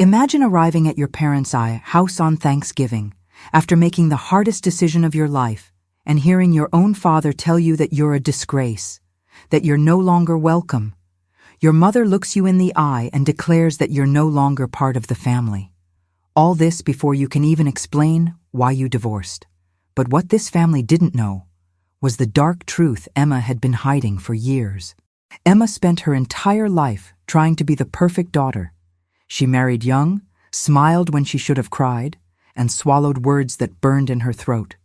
Imagine arriving at your parents' house on Thanksgiving, after making the hardest decision of your life, and hearing your own father tell you that you're a disgrace, that you're no longer welcome. Your mother looks you in the eye and declares that you're no longer part of the family. All this before you can even explain why you divorced. But what this family didn't know was the dark truth Emma had been hiding for years. Emma spent her entire life trying to be the perfect daughter. She married young, smiled when she should have cried, and swallowed words that burned in her throat.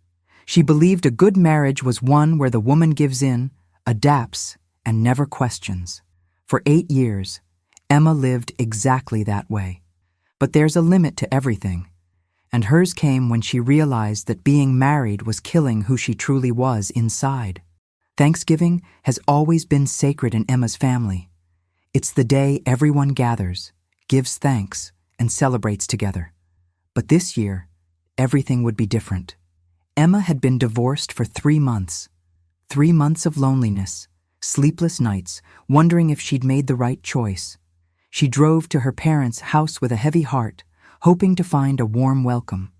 She believed a good marriage was one where the woman gives in, adapts, and never questions. For 8 years, Emma lived exactly that way. But there's a limit to everything, and hers came when she realized that being married was killing who she truly was inside. Thanksgiving has always been sacred in Emma's family. It's the day everyone gathers, gives thanks, and celebrates together. But this year, everything would be different. Emma had been divorced for 3 months. 3 months of loneliness, sleepless nights, wondering if she'd made the right choice. She drove to her parents' house with a heavy heart, hoping to find a warm welcome.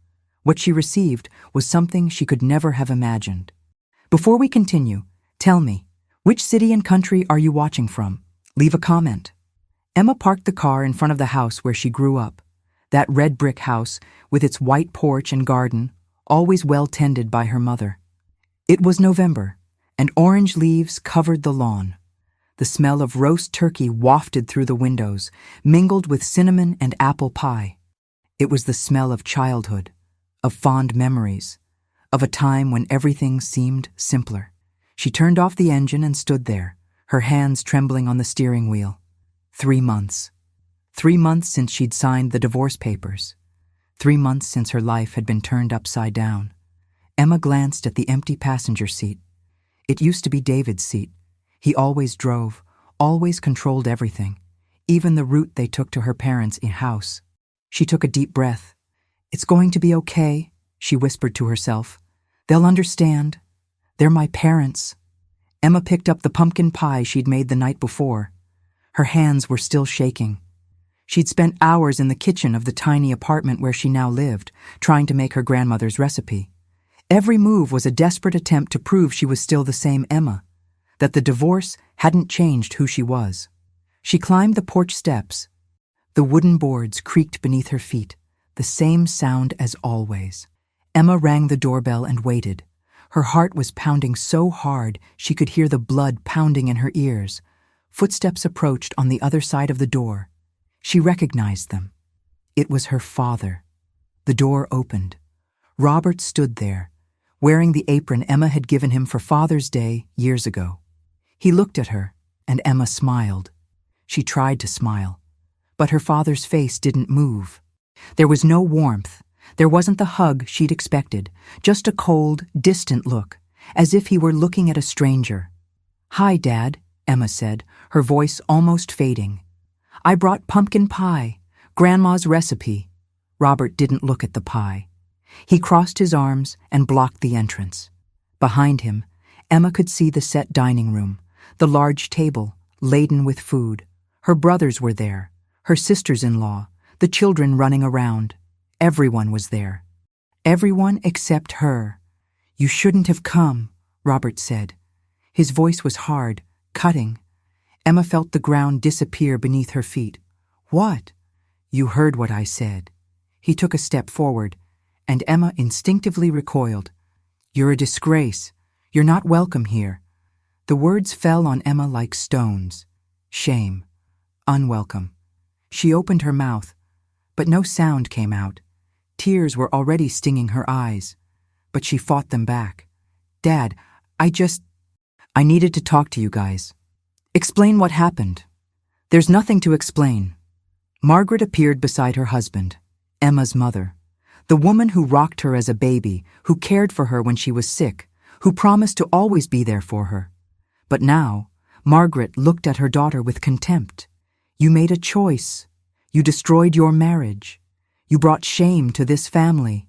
What she received was something she could never have imagined. Before we continue, tell me, which city and country are you watching from? Leave a comment. Emma parked the car in front of the house where she grew up. That red brick house, with its white porch and garden, always well tended by her mother. It was November, and orange leaves covered the lawn. The smell of roast turkey wafted through the windows, mingled with cinnamon and apple pie. It was the smell of childhood, of fond memories, of a time when everything seemed simpler. She turned off the engine and stood there, her hands trembling on the steering wheel. 3 months. 3 months since she'd signed the divorce papers. 3 months since her life had been turned upside down. Emma glanced at the empty passenger seat. It used to be David's seat. He always drove, always controlled everything, even the route they took to her parents' house. She took a deep breath. "It's going to be okay," she whispered to herself. "They'll understand. They're my parents." Emma picked up the pumpkin pie she'd made the night before. Her hands were still shaking. She'd spent hours in the kitchen of the tiny apartment where she now lived, trying to make her grandmother's recipe. Every move was a desperate attempt to prove she was still the same Emma, that the divorce hadn't changed who she was. She climbed the porch steps. The wooden boards creaked beneath her feet, the same sound as always. Emma rang the doorbell and waited. Her heart was pounding so hard she could hear the blood pounding in her ears. Footsteps approached on the other side of the door. She recognized them. It was her father. The door opened. Robert stood there, wearing the apron Emma had given him for Father's Day years ago. He looked at her, and Emma smiled. She tried to smile, but her father's face didn't move. There was no warmth. There wasn't the hug she'd expected, just a cold, distant look, as if he were looking at a stranger. "Hi, Dad," Emma said, her voice almost fading. "I brought pumpkin pie, Grandma's recipe." Robert didn't look at the pie. He crossed his arms and blocked the entrance. Behind him, Emma could see the set dining room, the large table, laden with food. Her brothers were there, her sisters-in-law, the children running around. Everyone was there. Everyone except her. "You shouldn't have come," Robert said. His voice was hard, cutting. Emma felt the ground disappear beneath her feet. "What?" "You heard what I said." He took a step forward, and Emma instinctively recoiled. "You're a disgrace. You're not welcome here." The words fell on Emma like stones. Shame. Unwelcome. She opened her mouth, but no sound came out. Tears were already stinging her eyes, but she fought them back. "Dad, I needed to talk to you guys. Explain what happened." "There's nothing to explain." Margaret appeared beside her husband, Emma's mother, the woman who rocked her as a baby, who cared for her when she was sick, who promised to always be there for her. But now, Margaret looked at her daughter with contempt. "You made a choice. You destroyed your marriage. You brought shame to this family."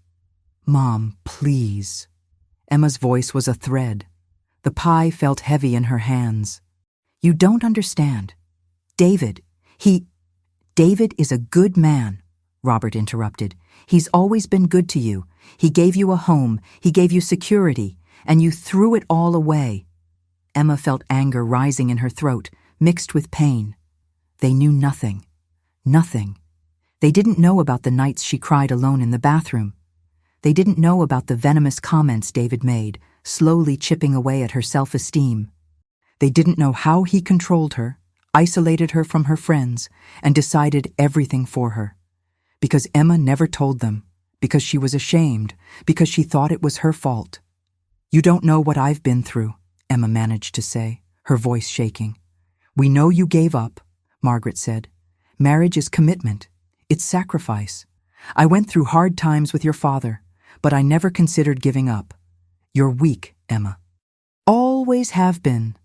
"Mom, please." Emma's voice was a thread. The pie felt heavy in her hands. "You don't understand. David is a good man. Robert interrupted. "He's always been good to you. He gave you a home, he gave you security, and you threw it all away." Emma felt anger rising in her throat, mixed with pain. They knew nothing. Nothing. They didn't know about the nights she cried alone in the bathroom. They didn't know about the venomous comments David made, slowly chipping away at her self-esteem. They didn't know how he controlled her, isolated her from her friends, and decided everything for her. Because Emma never told them, because she was ashamed, because she thought it was her fault. "You don't know what I've been through," Emma managed to say, her voice shaking. "We know you gave up," Margaret said. "Marriage is commitment. It's sacrifice. I went through hard times with your father, but I never considered giving up. You're weak, Emma. Always have been."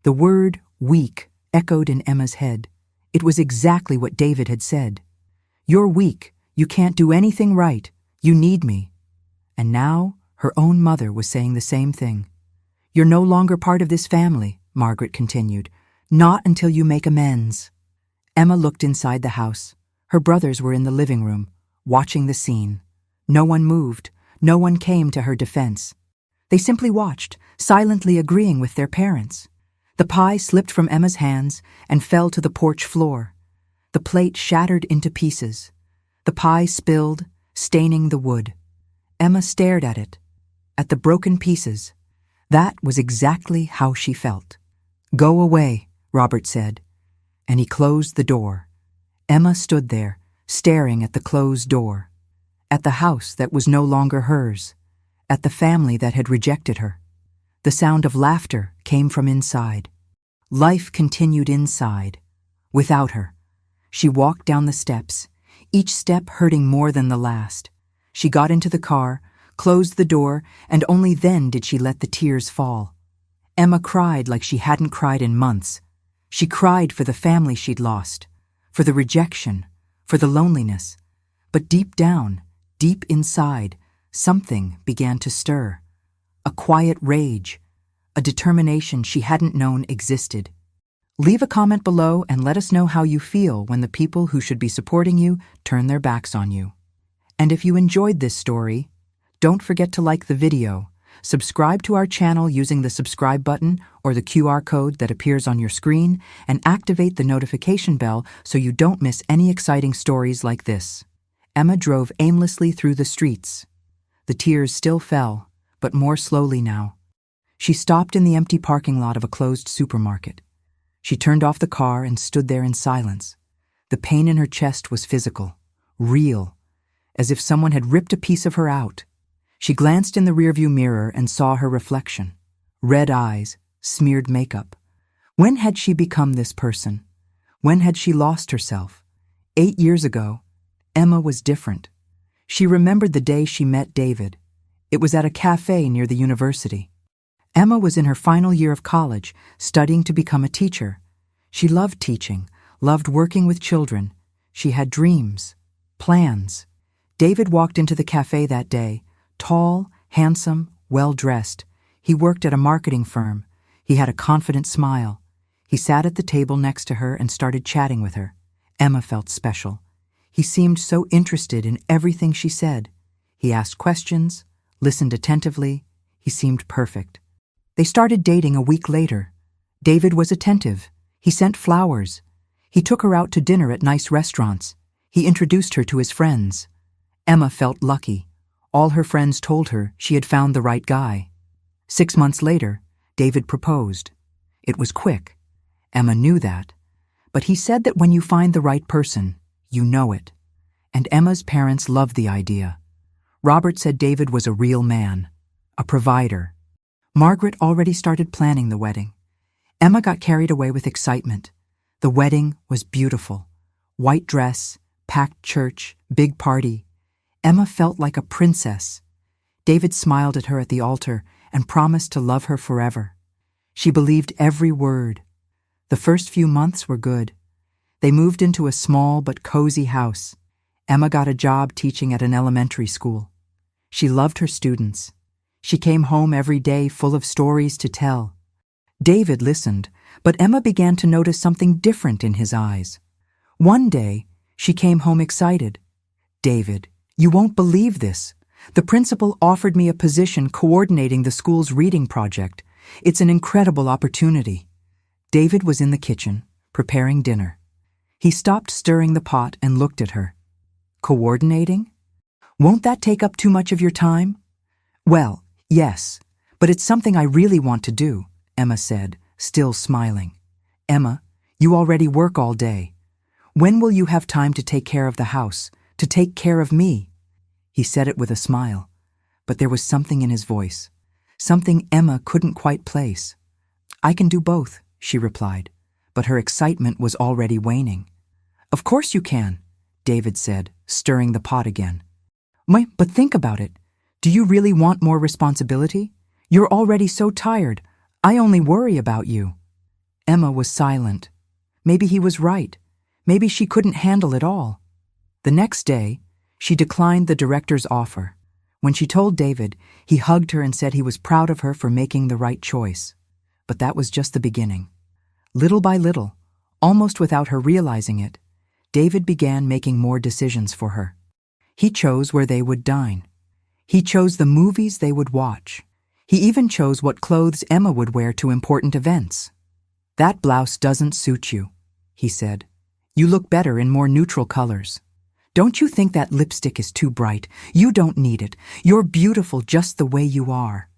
The word weak echoed in Emma's head. It was exactly what David had said. "You're weak. You can't do anything right. You need me." And now her own mother was saying the same thing. "You're no longer part of this family," Margaret continued. "Not until you make amends." Emma looked inside the house. Her brothers were in the living room, watching the scene. No one moved. No one came to her defense. They simply watched, silently agreeing with their parents. The pie slipped from Emma's hands and fell to the porch floor. The plate shattered into pieces. The pie spilled, staining the wood. Emma stared at it, at the broken pieces. That was exactly how she felt. "Go away," Robert said, and he closed the door. Emma stood there, staring at the closed door, at the house that was no longer hers, at the family that had rejected her. The sound of laughter came from inside. Life continued inside, without her. She walked down the steps, each step hurting more than the last. She got into the car, closed the door, and only then did she let the tears fall. Emma cried like she hadn't cried in months. She cried for the family she'd lost, for the rejection, for the loneliness. But deep down, deep inside, something began to stir. A quiet rage, a determination she hadn't known existed. Leave a comment below and let us know how you feel when the people who should be supporting you turn their backs on you. And if you enjoyed this story, don't forget to like the video, subscribe to our channel using the subscribe button or the QR code that appears on your screen, and activate the notification bell so you don't miss any exciting stories like this. Emma drove aimlessly through the streets. The tears still fell, but more slowly now. She stopped in the empty parking lot of a closed supermarket. She turned off the car and stood there in silence. The pain in her chest was physical, real, as if someone had ripped a piece of her out. She glanced in the rearview mirror and saw her reflection. Red eyes, smeared makeup. When had she become this person? When had she lost herself? 8 years ago, Emma was different. She remembered the day she met David. It was at a cafe near the university. Emma was in her final year of college, studying to become a teacher. She loved teaching, loved working with children. She had dreams, plans. David walked into the cafe that day, tall, handsome, well-dressed. He worked at a marketing firm. He had a confident smile. He sat at the table next to her and started chatting with her. Emma felt special. He seemed so interested in everything she said. He asked questions, listened attentively. He seemed perfect. They started dating a week later. David was attentive. He sent flowers. He took her out to dinner at nice restaurants. He introduced her to his friends. Emma felt lucky. All her friends told her she had found the right guy. 6 months later, David proposed. It was quick. Emma knew that. But he said that when you find the right person, you know it. And Emma's parents loved the idea. Robert said David was a real man, a provider. Margaret already started planning the wedding. Emma got carried away with excitement. The wedding was beautiful. White dress, packed church, big party. Emma felt like a princess. David smiled at her at the altar and promised to love her forever. She believed every word. The first few months were good. They moved into a small but cozy house. Emma got a job teaching at an elementary school. She loved her students. She came home every day full of stories to tell. David listened, but Emma began to notice something different in his eyes. One day, she came home excited. David, you won't believe this. The principal offered me a position coordinating the school's reading project. It's an incredible opportunity. David was in the kitchen, preparing dinner. He stopped stirring the pot and looked at her. Coordinating? Won't that take up too much of your time? Well, yes, but it's something I really want to do, Emma said, still smiling. Emma, you already work all day. When will you have time to take care of the house, to take care of me? He said it with a smile, but there was something in his voice, something Emma couldn't quite place. I can do both, she replied, but her excitement was already waning. Of course you can, David said, stirring the pot again. But think about it. Do you really want more responsibility? You're already so tired. I only worry about you. Emma was silent. Maybe he was right. Maybe she couldn't handle it all. The next day, she declined the director's offer. When she told David, he hugged her and said he was proud of her for making the right choice. But that was just the beginning. Little by little, almost without her realizing it, David began making more decisions for her. He chose where they would dine. He chose the movies they would watch. He even chose what clothes Emma would wear to important events. That blouse doesn't suit you, he said. You look better in more neutral colors. Don't you think that lipstick is too bright? You don't need it. You're beautiful just the way you are.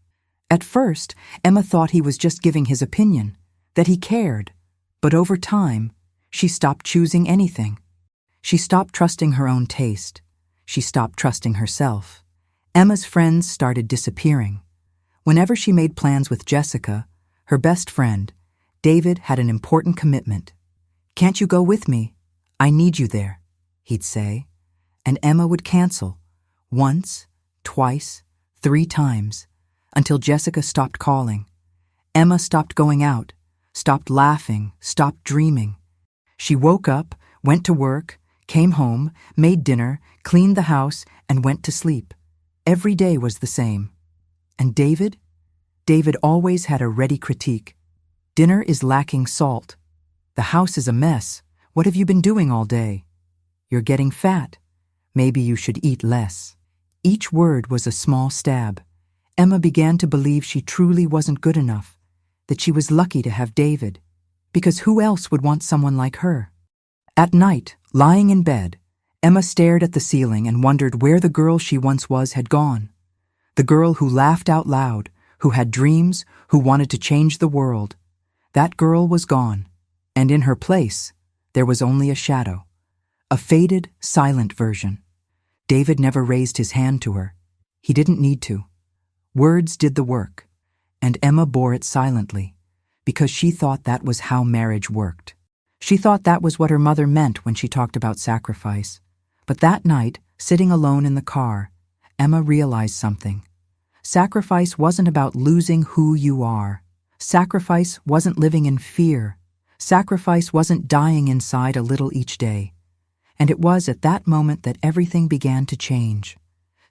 At first, Emma thought he was just giving his opinion, that he cared. But over time, she stopped choosing anything. She stopped trusting her own taste. She stopped trusting herself. Emma's friends started disappearing. Whenever she made plans with Jessica, her best friend, David had an important commitment. Can't you go with me? I need you there, he'd say. And Emma would cancel, once, twice, 3 times, until Jessica stopped calling. Emma stopped going out, stopped laughing, stopped dreaming. She woke up, went to work, came home, made dinner, cleaned the house, and went to sleep. Every day was the same. And David? David always had a ready critique. Dinner is lacking salt. The house is a mess. What have you been doing all day? You're getting fat. Maybe you should eat less. Each word was a small stab. Emma began to believe she truly wasn't good enough, that she was lucky to have David, because who else would want someone like her? At night, lying in bed, Emma stared at the ceiling and wondered where the girl she once was had gone. The girl who laughed out loud, who had dreams, who wanted to change the world. That girl was gone, and in her place, there was only a shadow, a faded, silent version. David never raised his hand to her. He didn't need to. Words did the work, and Emma bore it silently, because she thought that was how marriage worked. She thought that was what her mother meant when she talked about sacrifice. But that night, sitting alone in the car, Emma realized something. Sacrifice wasn't about losing who you are. Sacrifice wasn't living in fear. Sacrifice wasn't dying inside a little each day. And it was at that moment that everything began to change.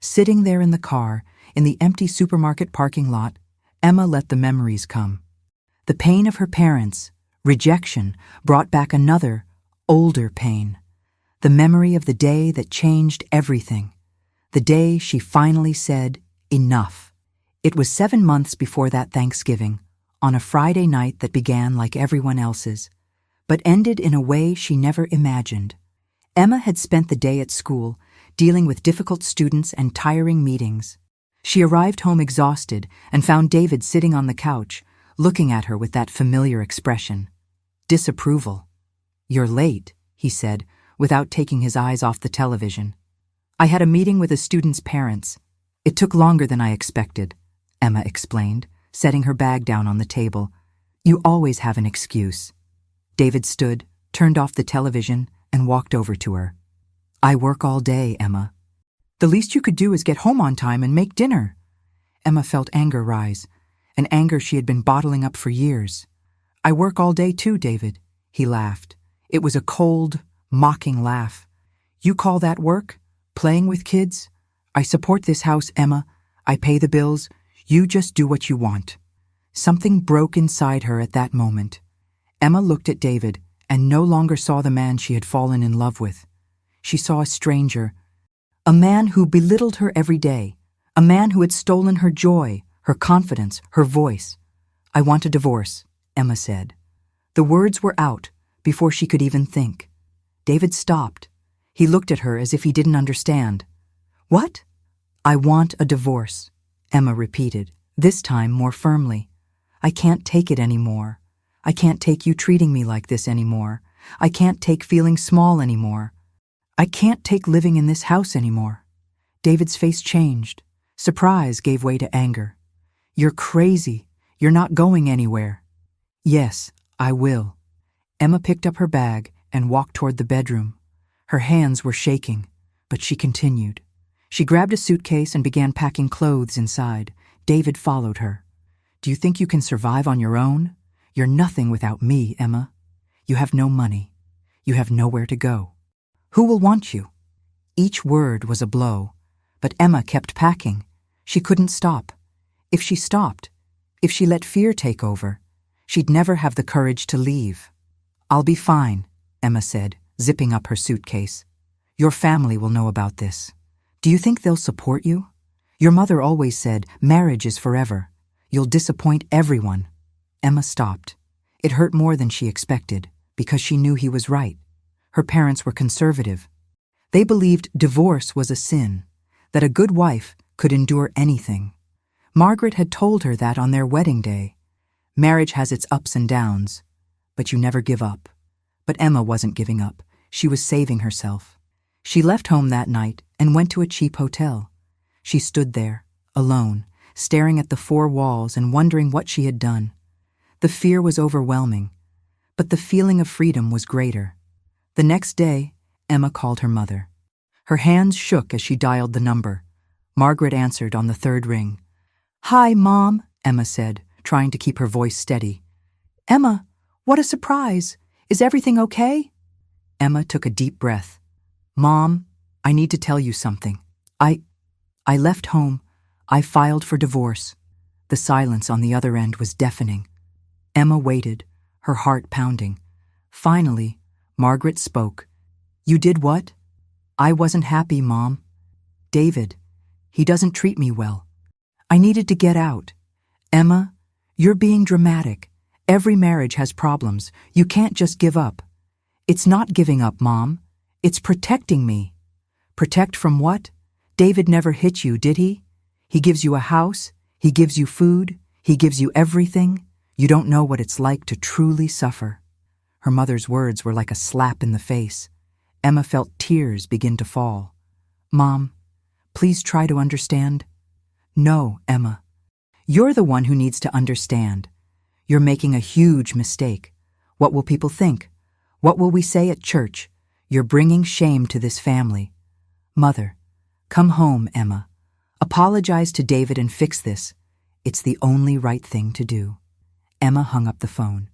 Sitting there in the car, in the empty supermarket parking lot, Emma let the memories come. The pain of her parents, rejection, brought back another, older pain. The memory of the day that changed everything. The day she finally said, enough. It was 7 months before that Thanksgiving, on a Friday night that began like everyone else's, but ended in a way she never imagined. Emma had spent the day at school, dealing with difficult students and tiring meetings. She arrived home exhausted and found David sitting on the couch, looking at her with that familiar expression. Disapproval. You're late, he said, without taking his eyes off the television. I had a meeting with a student's parents. It took longer than I expected, Emma explained, setting her bag down on the table. You always have an excuse. David stood, turned off the television, and walked over to her. I work all day, Emma. The least you could do is get home on time and make dinner. Emma felt anger rise, an anger she had been bottling up for years. I work all day too, David, he laughed. It was a cold, mocking laugh. You call that work? Playing with kids? I support this house, Emma. I pay the bills. You just do what you want. Something broke inside her at that moment. Emma looked at David and no longer saw the man she had fallen in love with. She saw a stranger, A man who belittled her every day. A man who had stolen her joy, her confidence, her voice. "I want a divorce," Emma said. The words were out before she could even think. David stopped. He looked at her as if he didn't understand. "What?" "I want a divorce," Emma repeated, this time more firmly. "I can't take it anymore. I can't take you treating me like this anymore. I can't take feeling small anymore. I can't take living in this house anymore." David's face changed. Surprise gave way to anger. "You're crazy. You're not going anywhere." "Yes, I will." Emma picked up her bag and walked toward the bedroom. Her hands were shaking, but she continued. She grabbed a suitcase and began packing clothes inside. David followed her. "Do you think you can survive on your own? You're nothing without me, Emma. You have no money. You have nowhere to go. Who will want you?" Each word was a blow, but Emma kept packing. She couldn't stop. If she stopped, if she let fear take over, she'd never have the courage to leave. "I'll be fine," Emma said, zipping up her suitcase. "Your family will know about this. Do you think they'll support you? Your mother always said, marriage is forever. You'll disappoint everyone." Emma stopped. It hurt more than she expected, because she knew he was right. Her parents were conservative. They believed divorce was a sin, that a good wife could endure anything. Margaret had told her that on their wedding day. Marriage has its ups and downs, but you never give up. But Emma wasn't giving up. She was saving herself. She left home that night and went to a cheap hotel. She stood there, alone, staring at the four walls and wondering what she had done. The fear was overwhelming, but the feeling of freedom was greater. The next day, Emma called her mother. Her hands shook as she dialed the number. Margaret answered on the third ring. "Hi, Mom," Emma said, trying to keep her voice steady. "Emma, what a surprise! Is everything okay?" Emma took a deep breath. "Mom, I need to tell you something. I left home. I filed for divorce." The silence on the other end was deafening. Emma waited, her heart pounding. Finally, Margaret spoke. "You did what?" "I wasn't happy, Mom. David, he doesn't treat me well. I needed to get out." "Emma, you're being dramatic. Every marriage has problems. You can't just give up." "It's not giving up, Mom. It's protecting me." "Protect from what? David never hit you, did he? He gives you a house, he gives you food, he gives you everything. You don't know what it's like to truly suffer." Her mother's words were like a slap in the face. Emma felt tears begin to fall. "Mom, please try to understand." "No, Emma. You're the one who needs to understand. You're making a huge mistake. What will people think? What will we say at church? You're bringing shame to this family. Mother, come home, Emma. Apologize to David and fix this. It's the only right thing to do." Emma hung up the phone.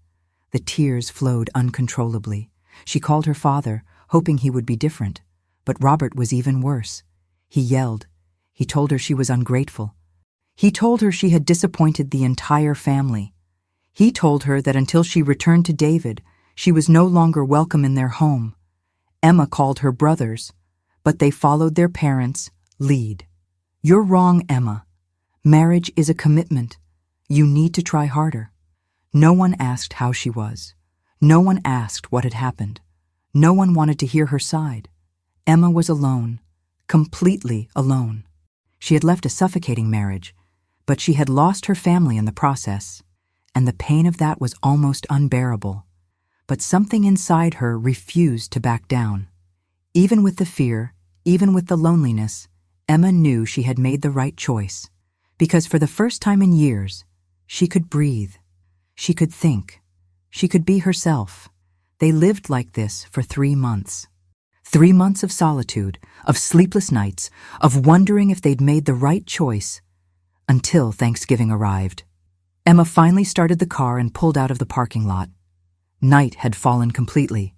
The tears flowed uncontrollably. She called her father, hoping he would be different. But Robert was even worse. He yelled. He told her she was ungrateful. He told her she had disappointed the entire family. He told her that until she returned to David, she was no longer welcome in their home. Emma called her brothers, but they followed their parents' lead. "You're wrong, Emma. Marriage is a commitment. You need to try harder." No one asked how she was. No one asked what had happened. No one wanted to hear her side. Emma was alone, completely alone. She had left a suffocating marriage, but she had lost her family in the process, and the pain of that was almost unbearable. But something inside her refused to back down. Even with the fear, even with the loneliness, Emma knew she had made the right choice, because for the first time in years, she could breathe. She could think. She could be herself. They lived like this for 3 months. 3 months of solitude, of sleepless nights, of wondering if they'd made the right choice, until Thanksgiving arrived. Emma finally started the car and pulled out of the parking lot. Night had fallen completely.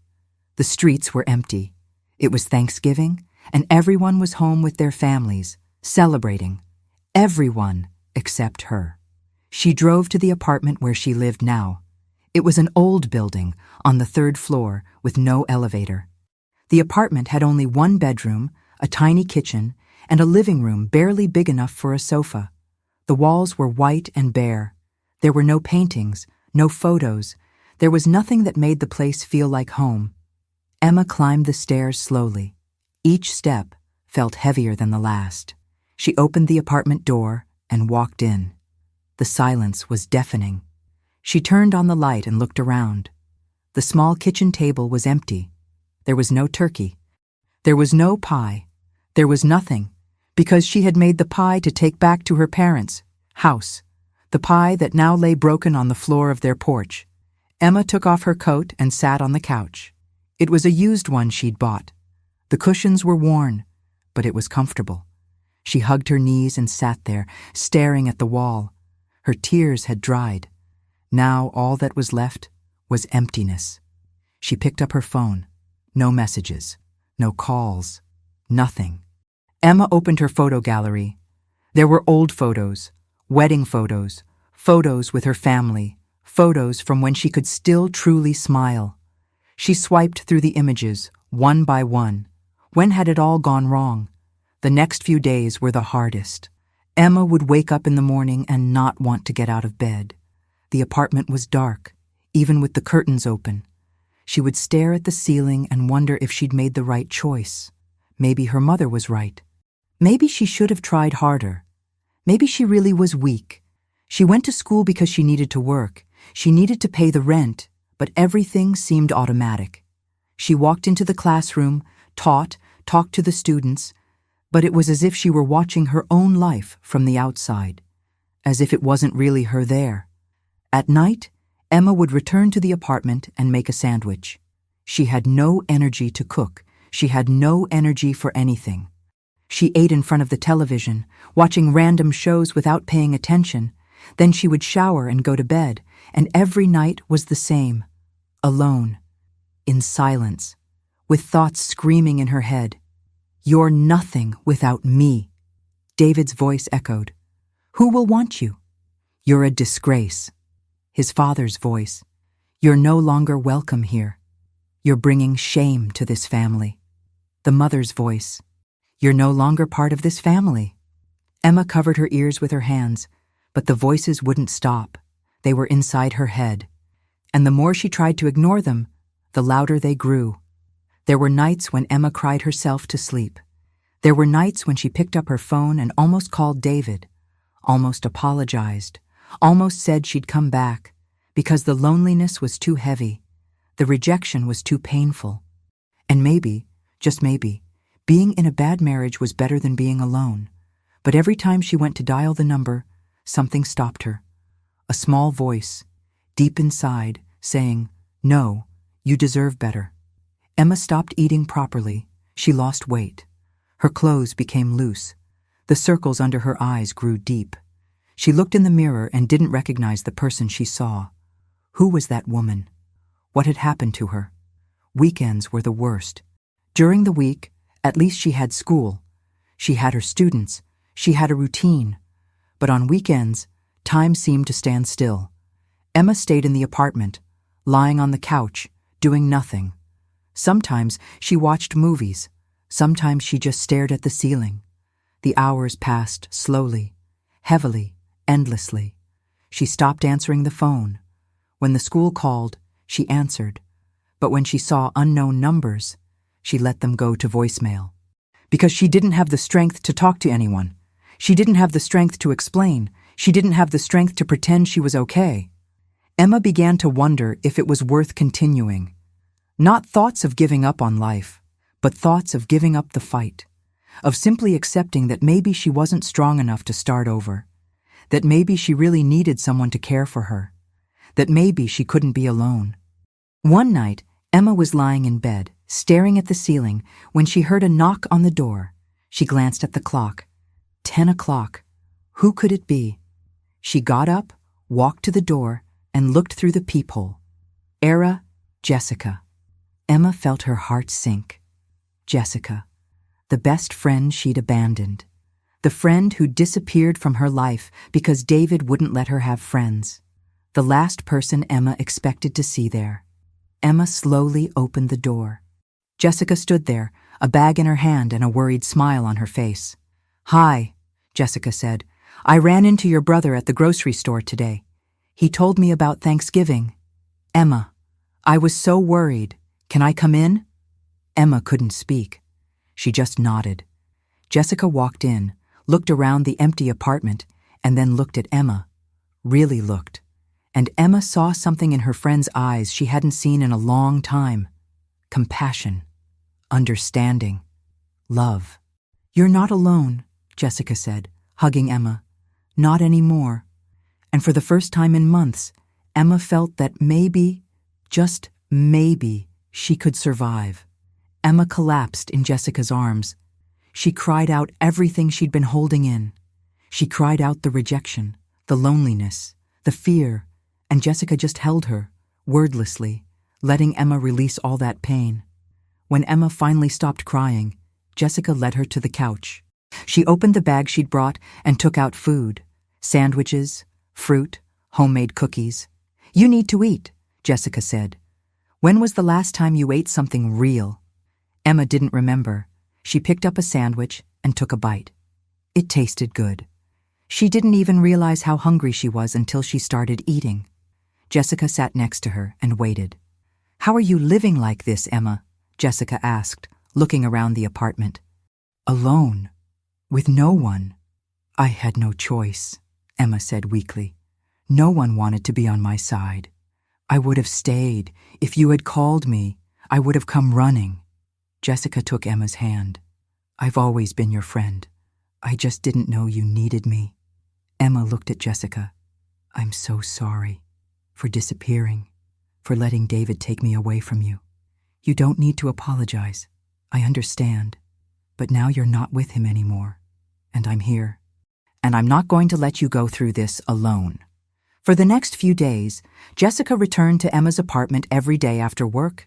The streets were empty. It was Thanksgiving, and everyone was home with their families, celebrating. Everyone except her. She drove to the apartment where she lived now. It was an old building on the 3rd floor with no elevator. The apartment had only 1 bedroom, a tiny kitchen, and a living room barely big enough for a sofa. The walls were white and bare. There were no paintings, no photos. There was nothing that made the place feel like home. Emma climbed the stairs slowly. Each step felt heavier than the last. She opened the apartment door and walked in. The silence was deafening. She turned on the light and looked around. The small kitchen table was empty. There was no turkey. There was no pie. There was nothing, because she had made the pie to take back to her parents' house, the pie that now lay broken on the floor of their porch. Emma took off her coat and sat on the couch. It was a used one she'd bought. The cushions were worn, but it was comfortable. She hugged her knees and sat there, staring at the wall. Her tears had dried. Now all that was left was emptiness. She picked up her phone. No messages, no calls, nothing. Emma opened her photo gallery. There were old photos, wedding photos, photos with her family, photos from when she could still truly smile. She swiped through the images, one by one. When had it all gone wrong? The next few days were the hardest. Emma would wake up in the morning and not want to get out of bed. The apartment was dark, even with the curtains open. She would stare at the ceiling and wonder if she'd made the right choice. Maybe her mother was right. Maybe she should have tried harder. Maybe she really was weak. She went to school because she needed to work. She needed to pay the rent, but everything seemed automatic. She walked into the classroom, talked to the students, but it was as if she were watching her own life from the outside, as if it wasn't really her there. At night, Emma would return to the apartment and make a sandwich. She had no energy to cook. She had no energy for anything. She ate in front of the television, watching random shows without paying attention. Then she would shower and go to bed, and every night was the same. Alone, in silence, with thoughts screaming in her head. "You're nothing without me." David's voice echoed. "Who will want you?" "You're a disgrace." His father's voice. "You're no longer welcome here. You're bringing shame to this family." The mother's voice. "You're no longer part of this family." Emma covered her ears with her hands, but the voices wouldn't stop. They were inside her head. And the more she tried to ignore them, the louder they grew. There were nights when Emma cried herself to sleep. There were nights when she picked up her phone and almost called David, almost apologized, almost said she'd come back, because the loneliness was too heavy. The rejection was too painful. And maybe, just maybe, being in a bad marriage was better than being alone. But every time she went to dial the number, something stopped her. A small voice, deep inside, saying, "No, you deserve better." Emma stopped eating properly. She lost weight. Her clothes became loose. The circles under her eyes grew deep. She looked in the mirror and didn't recognize the person she saw. Who was that woman? What had happened to her? Weekends were the worst. During the week, at least she had school. She had her students. She had a routine. But on weekends, time seemed to stand still. Emma stayed in the apartment, lying on the couch, doing nothing. Sometimes she watched movies. Sometimes she just stared at the ceiling. The hours passed slowly, heavily, endlessly. She stopped answering the phone. When the school called, she answered. But when she saw unknown numbers, she let them go to voicemail. Because she didn't have the strength to talk to anyone. She didn't have the strength to explain. She didn't have the strength to pretend she was okay. Emma began to wonder if it was worth continuing. Not thoughts of giving up on life, but thoughts of giving up the fight. Of simply accepting that maybe she wasn't strong enough to start over. That maybe she really needed someone to care for her. That maybe she couldn't be alone. One night, Emma was lying in bed, staring at the ceiling, when she heard a knock on the door. She glanced at the clock. 10 o'clock. Who could it be? She got up, walked to the door, and looked through the peephole. Era, Jessica. Emma felt her heart sink. Jessica, the best friend she'd abandoned. The friend who disappeared from her life because David wouldn't let her have friends. The last person Emma expected to see there. Emma slowly opened the door. Jessica stood there, a bag in her hand and a worried smile on her face. "Hi," Jessica said. "I ran into your brother at the grocery store today. He told me about Thanksgiving." "Emma, I was so worried. Can I come in?" Emma couldn't speak. She just nodded. Jessica walked in, looked around the empty apartment, and then looked at Emma. Really looked. And Emma saw something in her friend's eyes she hadn't seen in a long time. Compassion. Understanding. Love. "You're not alone," Jessica said, hugging Emma. "Not anymore." And for the first time in months, Emma felt that maybe, just maybe, she could survive. Emma collapsed in Jessica's arms. She cried out everything she'd been holding in. She cried out the rejection, the loneliness, the fear, and Jessica just held her, wordlessly, letting Emma release all that pain. When Emma finally stopped crying, Jessica led her to the couch. She opened the bag she'd brought and took out food, sandwiches, fruit, homemade cookies. "You need to eat," Jessica said. "When was the last time you ate something real?" Emma didn't remember. She picked up a sandwich and took a bite. It tasted good. She didn't even realize how hungry she was until she started eating. Jessica sat next to her and waited. "How are you living like this, Emma?" Jessica asked, looking around the apartment. "Alone. With no one." "I had no choice," Emma said weakly. "No one wanted to be on my side. I would have stayed. If you had called me, I would have come running." Jessica took Emma's hand. "I've always been your friend. I just didn't know you needed me." Emma looked at Jessica. "I'm so sorry. For disappearing. For letting David take me away from you. You don't need to apologize. I understand. But now you're not with him anymore. And I'm here. And I'm not going to let you go through this alone." For the next few days, Jessica returned to Emma's apartment every day after work.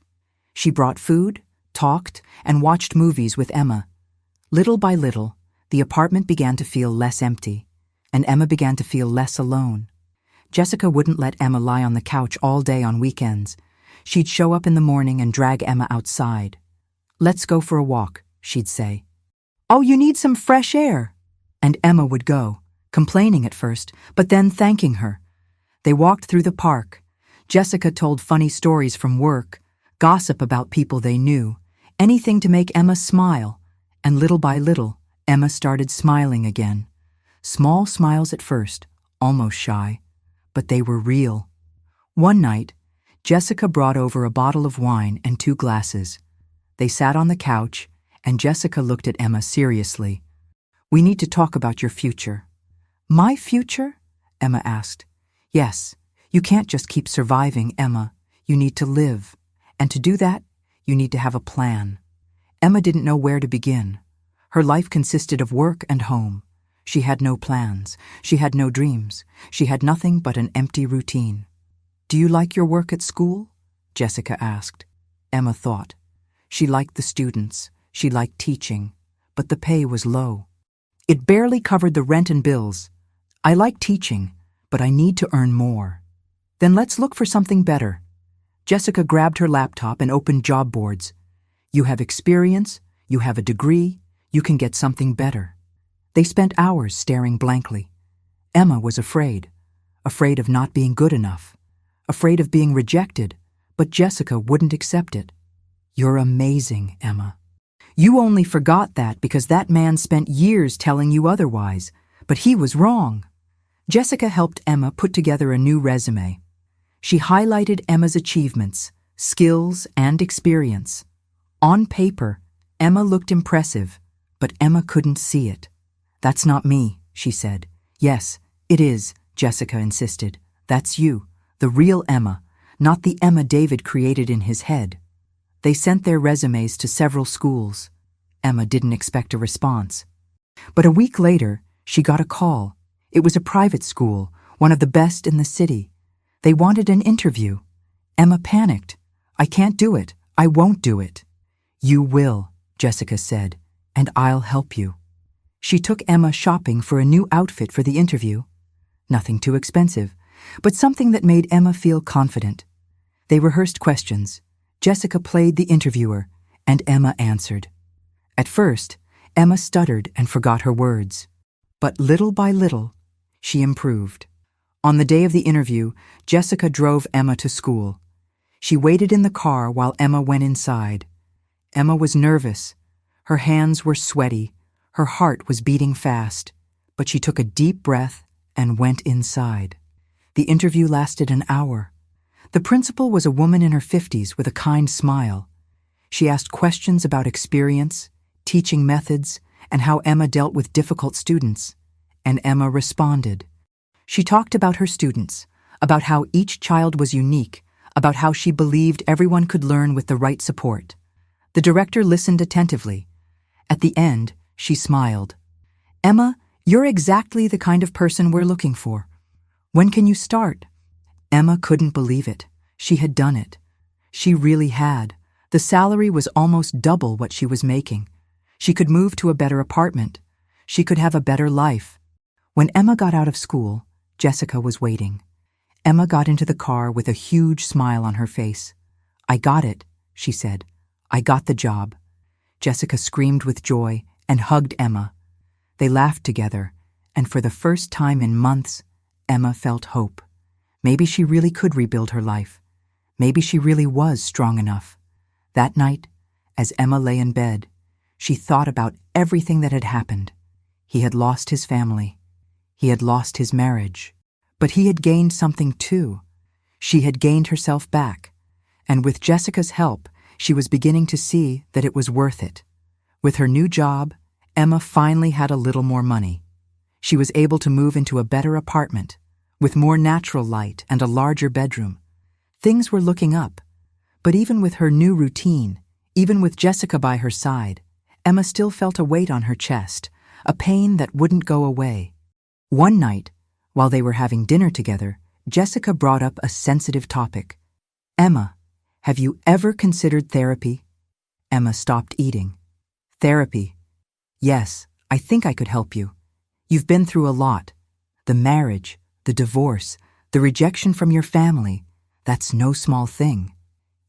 She brought food, talked, and watched movies with Emma. Little by little, the apartment began to feel less empty, and Emma began to feel less alone. Jessica wouldn't let Emma lie on the couch all day on weekends. She'd show up in the morning and drag Emma outside. "Let's go for a walk," she'd say. "Oh, you need some fresh air." And Emma would go, complaining at first, but then thanking her. They walked through the park. Jessica told funny stories from work, gossip about people they knew, anything to make Emma smile, and little by little, Emma started smiling again. Small smiles at first, almost shy, but they were real. One night, Jessica brought over a bottle of wine and 2 glasses. They sat on the couch, and Jessica looked at Emma seriously. "We need to talk about your future." "My future?" Emma asked. "Yes, you can't just keep surviving, Emma. You need to live. And to do that, you need to have a plan." Emma didn't know where to begin. Her life consisted of work and home. She had no plans. She had no dreams. She had nothing but an empty routine. "Do you like your work at school?" Jessica asked. Emma thought. She liked the students. She liked teaching. But the pay was low. It barely covered the rent and bills. "I like teaching, but I need to earn more." "Then let's look for something better." Jessica grabbed her laptop and opened job boards. "You have experience, you have a degree, you can get something better." They spent hours staring blankly. Emma was afraid of not being good enough, afraid of being rejected, but Jessica wouldn't accept it. "You're amazing, Emma. You only forgot that because that man spent years telling you otherwise, but he was wrong." Jessica helped Emma put together a new resume. She highlighted Emma's achievements, skills, and experience. On paper, Emma looked impressive, but Emma couldn't see it. "That's not me," she said. "Yes, it is," Jessica insisted. "That's you, the real Emma, not the Emma David created in his head." They sent their resumes to several schools. Emma didn't expect a response. But a week later, she got a call. It was a private school, one of the best in the city. They wanted an interview. Emma panicked. "I can't do it. I won't do it." "You will," Jessica said, "and I'll help you." She took Emma shopping for a new outfit for the interview. Nothing too expensive, but something that made Emma feel confident. They rehearsed questions. Jessica played the interviewer, and Emma answered. At first, Emma stuttered and forgot her words. But little by little, she improved. On the day of the interview, Jessica drove Emma to school. She waited in the car while Emma went inside. Emma was nervous. Her hands were sweaty. Her heart was beating fast. But she took a deep breath and went inside. The interview lasted an hour. The principal was a woman in her 50s with a kind smile. She asked questions about experience, teaching methods, and how Emma dealt with difficult students. And Emma responded. She talked about her students, about how each child was unique, about how she believed everyone could learn with the right support. The director listened attentively. At the end, she smiled. "Emma, you're exactly the kind of person we're looking for. When can you start?" Emma couldn't believe it. She had done it. She really had. The salary was almost double what she was making. She could move to a better apartment. She could have a better life. When Emma got out of school, Jessica was waiting. Emma got into the car with a huge smile on her face. "I got it," she said. "I got the job." Jessica screamed with joy and hugged Emma. They laughed together, and for the first time in months, Emma felt hope. Maybe she really could rebuild her life. Maybe she really was strong enough. That night, as Emma lay in bed, she thought about everything that had happened. He had lost his family. He had lost his marriage. But he had gained something too. She had gained herself back. And with Jessica's help, she was beginning to see that it was worth it. With her new job, Emma finally had a little more money. She was able to move into a better apartment, with more natural light and a larger bedroom. Things were looking up. But even with her new routine, even with Jessica by her side, Emma still felt a weight on her chest, a pain that wouldn't go away. One night, while they were having dinner together, Jessica brought up a sensitive topic. "Emma, have you ever considered therapy?" Emma stopped eating. "Therapy? Yes, I think I could help you. You've been through a lot. The marriage, the divorce, the rejection from your family. That's no small thing."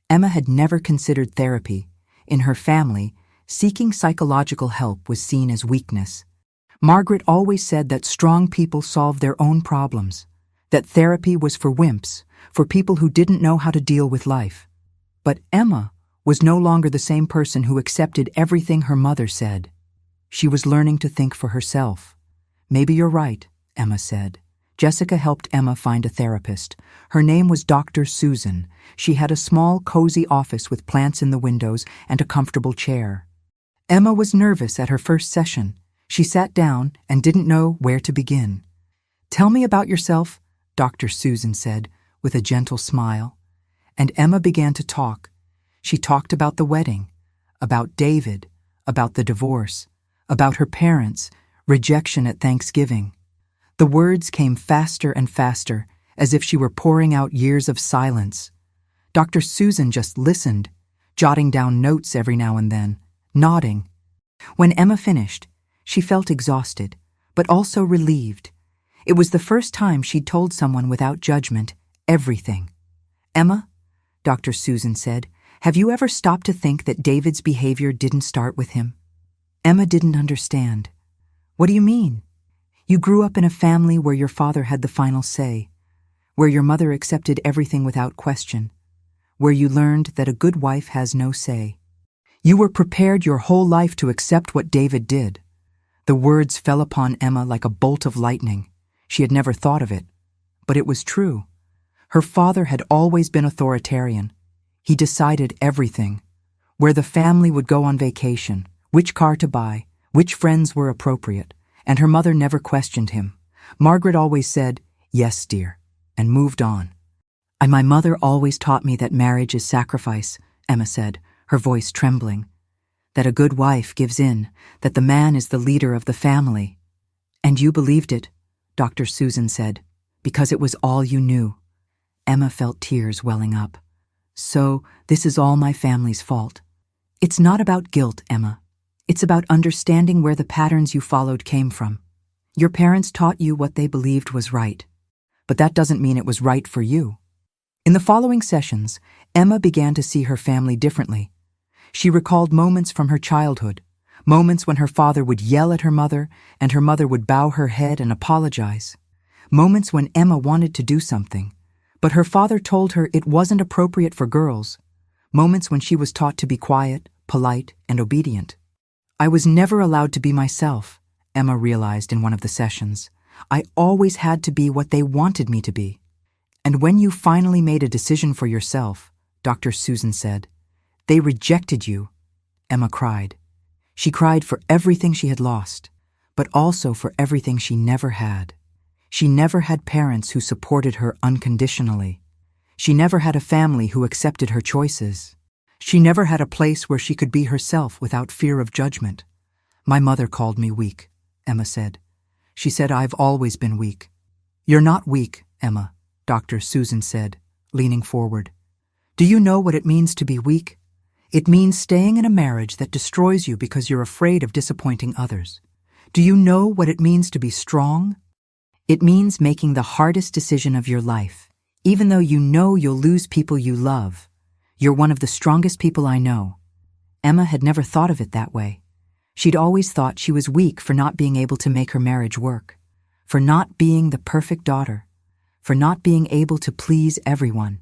Emma had never considered therapy. In her family, seeking psychological help was seen as weakness. Margaret always said that strong people solve their own problems, that therapy was for wimps, for people who didn't know how to deal with life. But Emma was no longer the same person who accepted everything her mother said. She was learning to think for herself. "Maybe you're right," Emma said. Jessica helped Emma find a therapist. Her name was Dr. Susan. She had a small, cozy office with plants in the windows and a comfortable chair. Emma was nervous at her first session. She sat down and didn't know where to begin. "Tell me about yourself," Dr. Susan said, with a gentle smile. And Emma began to talk. She talked about the wedding, about David, about the divorce, about her parents, rejection at Thanksgiving. The words came faster and faster, as if she were pouring out years of silence. Dr. Susan just listened, jotting down notes every now and then, nodding. When Emma finished, she felt exhausted, but also relieved. It was the first time she'd told someone without judgment everything. "Emma," Dr. Susan said, "have you ever stopped to think that David's behavior didn't start with him?" Emma didn't understand. "What do you mean?" "You grew up in a family where your father had the final say, where your mother accepted everything without question, where you learned that a good wife has no say. You were prepared your whole life to accept what David did." The words fell upon Emma like a bolt of lightning. She had never thought of it, but it was true. Her father had always been authoritarian. He decided everything, where the family would go on vacation, which car to buy, which friends were appropriate, and her mother never questioned him. Margaret always said, "Yes, dear," and moved on. "And my mother always taught me that marriage is sacrifice," Emma said, her voice trembling. "That a good wife gives in, that the man is the leader of the family." "And you believed it," Dr. Susan said, "because it was all you knew." Emma felt tears welling up. "So, this is all my family's fault." "It's not about guilt, Emma. It's about understanding where the patterns you followed came from. Your parents taught you what they believed was right, but that doesn't mean it was right for you." In the following sessions, Emma began to see her family differently. She recalled moments from her childhood, Moments when her father would yell at her mother and her mother would bow her head and apologize. Moments when Emma wanted to do something, but her father told her it wasn't appropriate for girls. Moments when she was taught to be quiet, polite, and obedient. I was never allowed to be myself, Emma realized in one of the sessions. I always had to be what they wanted me to be. And when you finally made a decision for yourself, Dr. Susan said, they rejected you. Emma cried. She cried for everything she had lost, but also for everything she never had. She never had parents who supported her unconditionally. She never had a family who accepted her choices. She never had a place where she could be herself without fear of judgment. My mother called me weak, Emma said. She said I've always been weak. You're not weak, Emma, Dr. Susan said, leaning forward. Do you know what it means to be weak? It means staying in a marriage that destroys you because you're afraid of disappointing others. Do you know what it means to be strong? It means making the hardest decision of your life, even though you know you'll lose people you love. You're one of the strongest people I know. Emma had never thought of it that way. She'd always thought she was weak for not being able to make her marriage work, for not being the perfect daughter, for not being able to please everyone.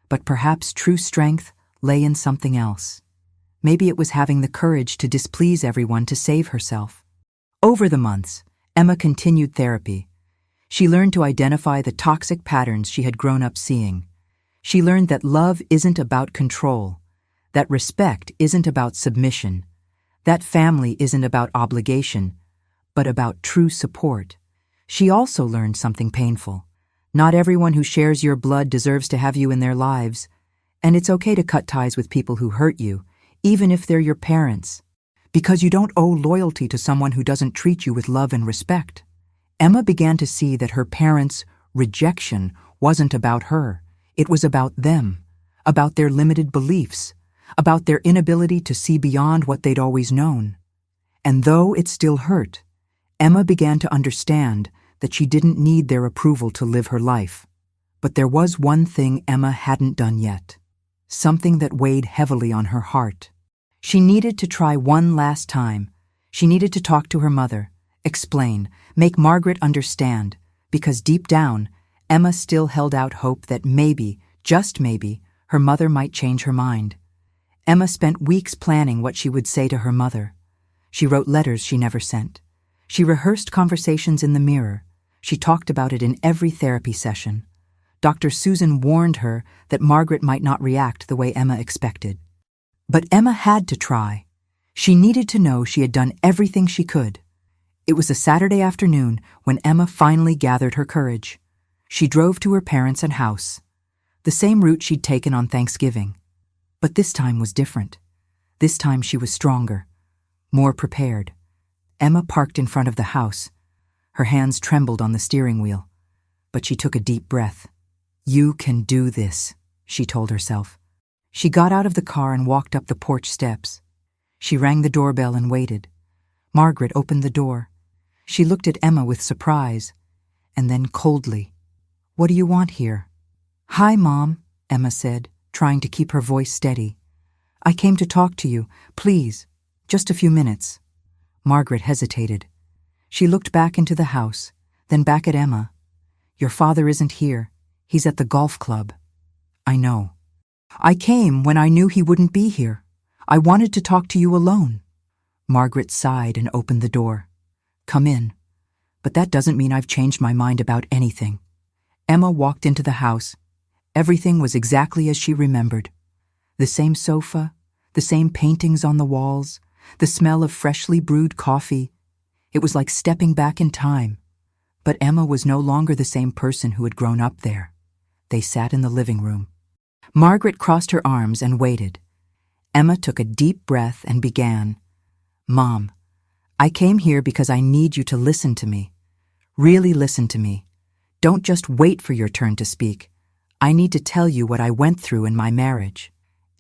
But perhaps true strength lay in something else. Maybe it was having the courage to displease everyone to save herself. Over the months, Emma continued therapy. She learned to identify the toxic patterns she had grown up seeing. She learned that love isn't about control, that respect isn't about submission, that family isn't about obligation, but about true support. She also learned something painful. Not everyone who shares your blood deserves to have you in their lives, and it's okay to cut ties with people who hurt you, even if they're your parents, because you don't owe loyalty to someone who doesn't treat you with love and respect. Emma began to see that her parents' rejection wasn't about her. It was about them, about their limited beliefs, about their inability to see beyond what they'd always known. And though it still hurt, Emma began to understand that she didn't need their approval to live her life. But there was one thing Emma hadn't done yet, something that weighed heavily on her heart. She needed to try one last time. She needed to talk to her mother, explain, make Margaret understand, because deep down, Emma still held out hope that maybe, just maybe, her mother might change her mind. Emma spent weeks planning what she would say to her mother. She wrote letters she never sent. She rehearsed conversations in the mirror. She talked about it in every therapy session. Dr. Susan warned her that Margaret might not react the way Emma expected. But Emma had to try. She needed to know she had done everything she could. It was a Saturday afternoon when Emma finally gathered her courage. She drove to her parents' and house, the same route she'd taken on Thanksgiving. But this time was different. This time she was stronger, more prepared. Emma parked in front of the house. Her hands trembled on the steering wheel, but she took a deep breath. You can do this, she told herself. She got out of the car and walked up the porch steps. She rang the doorbell and waited. Margaret opened the door. She looked at Emma with surprise, and then coldly. What do you want here? Hi, Mom, Emma said, trying to keep her voice steady. I came to talk to you, please, just a few minutes. Margaret hesitated. She looked back into the house, then back at Emma. Your father isn't here. He's at the golf club. I know. I came when I knew he wouldn't be here. I wanted to talk to you alone. Margaret sighed and opened the door. Come in. But that doesn't mean I've changed my mind about anything. Emma walked into the house. Everything was exactly as she remembered. The same sofa, the same paintings on the walls, the smell of freshly brewed coffee. It was like stepping back in time. But Emma was no longer the same person who had grown up there. They sat in the living room. Margaret crossed her arms and waited. Emma took a deep breath and began. Mom, I came here because I need you to listen to me. Really listen to me. Don't just wait for your turn to speak. I need to tell you what I went through in my marriage.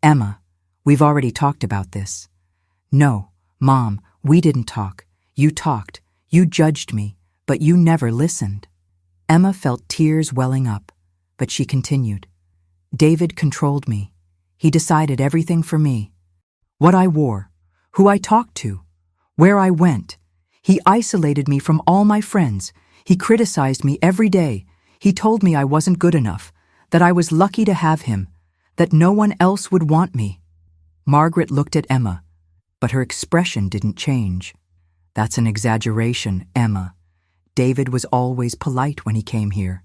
Emma, we've already talked about this. No, Mom, we didn't talk. You talked. You judged me, but you never listened. Emma felt tears welling up, but she continued. David controlled me. He decided everything for me. What I wore, who I talked to, Where I went. He isolated me from all my friends. He criticized me every day. He told me I wasn't good enough, that I was lucky to have him, that no one else would want me. Margaret looked at Emma, but her expression didn't change. That's an exaggeration, Emma. David was always polite when he came here.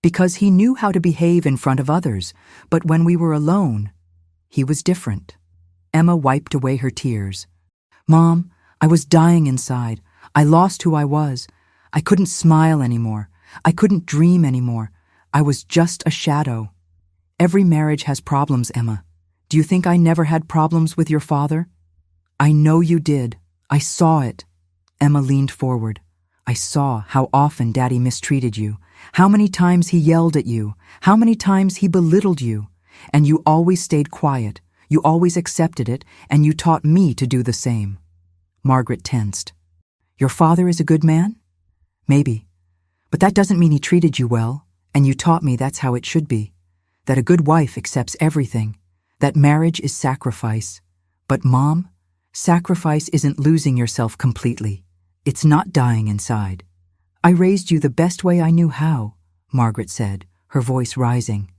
Because he knew how to behave in front of others, but when we were alone, he was different. Emma wiped away her tears. Mom, I was dying inside. I lost who I was. I couldn't smile anymore. I couldn't dream anymore. I was just a shadow. Every marriage has problems, Emma. Do you think I never had problems with your father? I know you did. I saw it. Emma leaned forward. I saw how often Daddy mistreated you, how many times he yelled at you, how many times he belittled you, and you always stayed quiet, you always accepted it, and you taught me to do the same. Margaret tensed. Your father is a good man? Maybe. But that doesn't mean he treated you well, and you taught me that's how it should be, that a good wife accepts everything, that marriage is sacrifice. But Mom, sacrifice isn't losing yourself completely. It's not dying inside. I raised you the best way I knew how, Margaret said, her voice rising.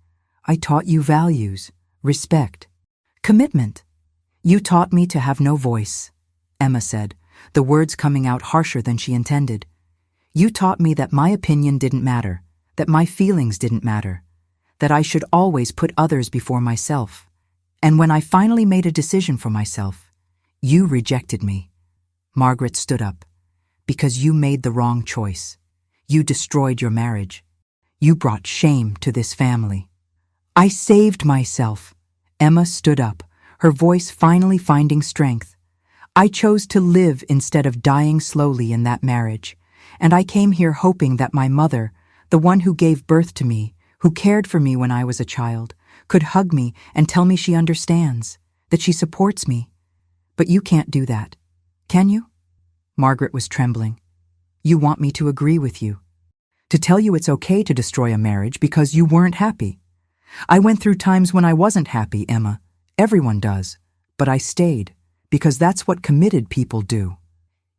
I taught you values, respect, commitment. You taught me to have no voice, Emma said, the words coming out harsher than she intended. You taught me that my opinion didn't matter, that my feelings didn't matter, that I should always put others before myself. And when I finally made a decision for myself, you rejected me. Margaret stood up. Because you made the wrong choice. You destroyed your marriage. You brought shame to this family. I saved myself. Emma stood up, her voice finally finding strength. I chose to live instead of dying slowly in that marriage, and I came here hoping that my mother, the one who gave birth to me, who cared for me when I was a child, could hug me and tell me she understands, that she supports me. But you can't do that, can you? Margaret was trembling. You want me to agree with you, to tell you it's okay to destroy a marriage because you weren't happy. I went through times when I wasn't happy, Emma. Everyone does. But I stayed, because that's what committed people do.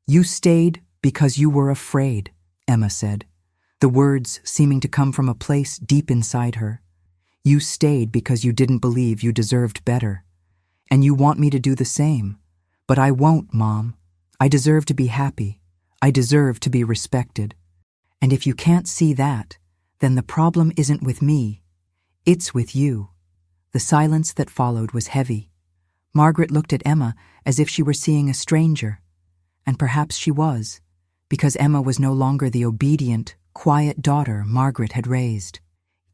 You stayed because you were afraid, Emma said, the words seeming to come from a place deep inside her. You stayed because you didn't believe you deserved better. And you want me to do the same. But I won't, Mom. I deserve to be happy. I deserve to be respected. And if you can't see that, then the problem isn't with me. It's with you. The silence that followed was heavy. Margaret looked at Emma as if she were seeing a stranger. And perhaps she was, because Emma was no longer the obedient, quiet daughter Margaret had raised.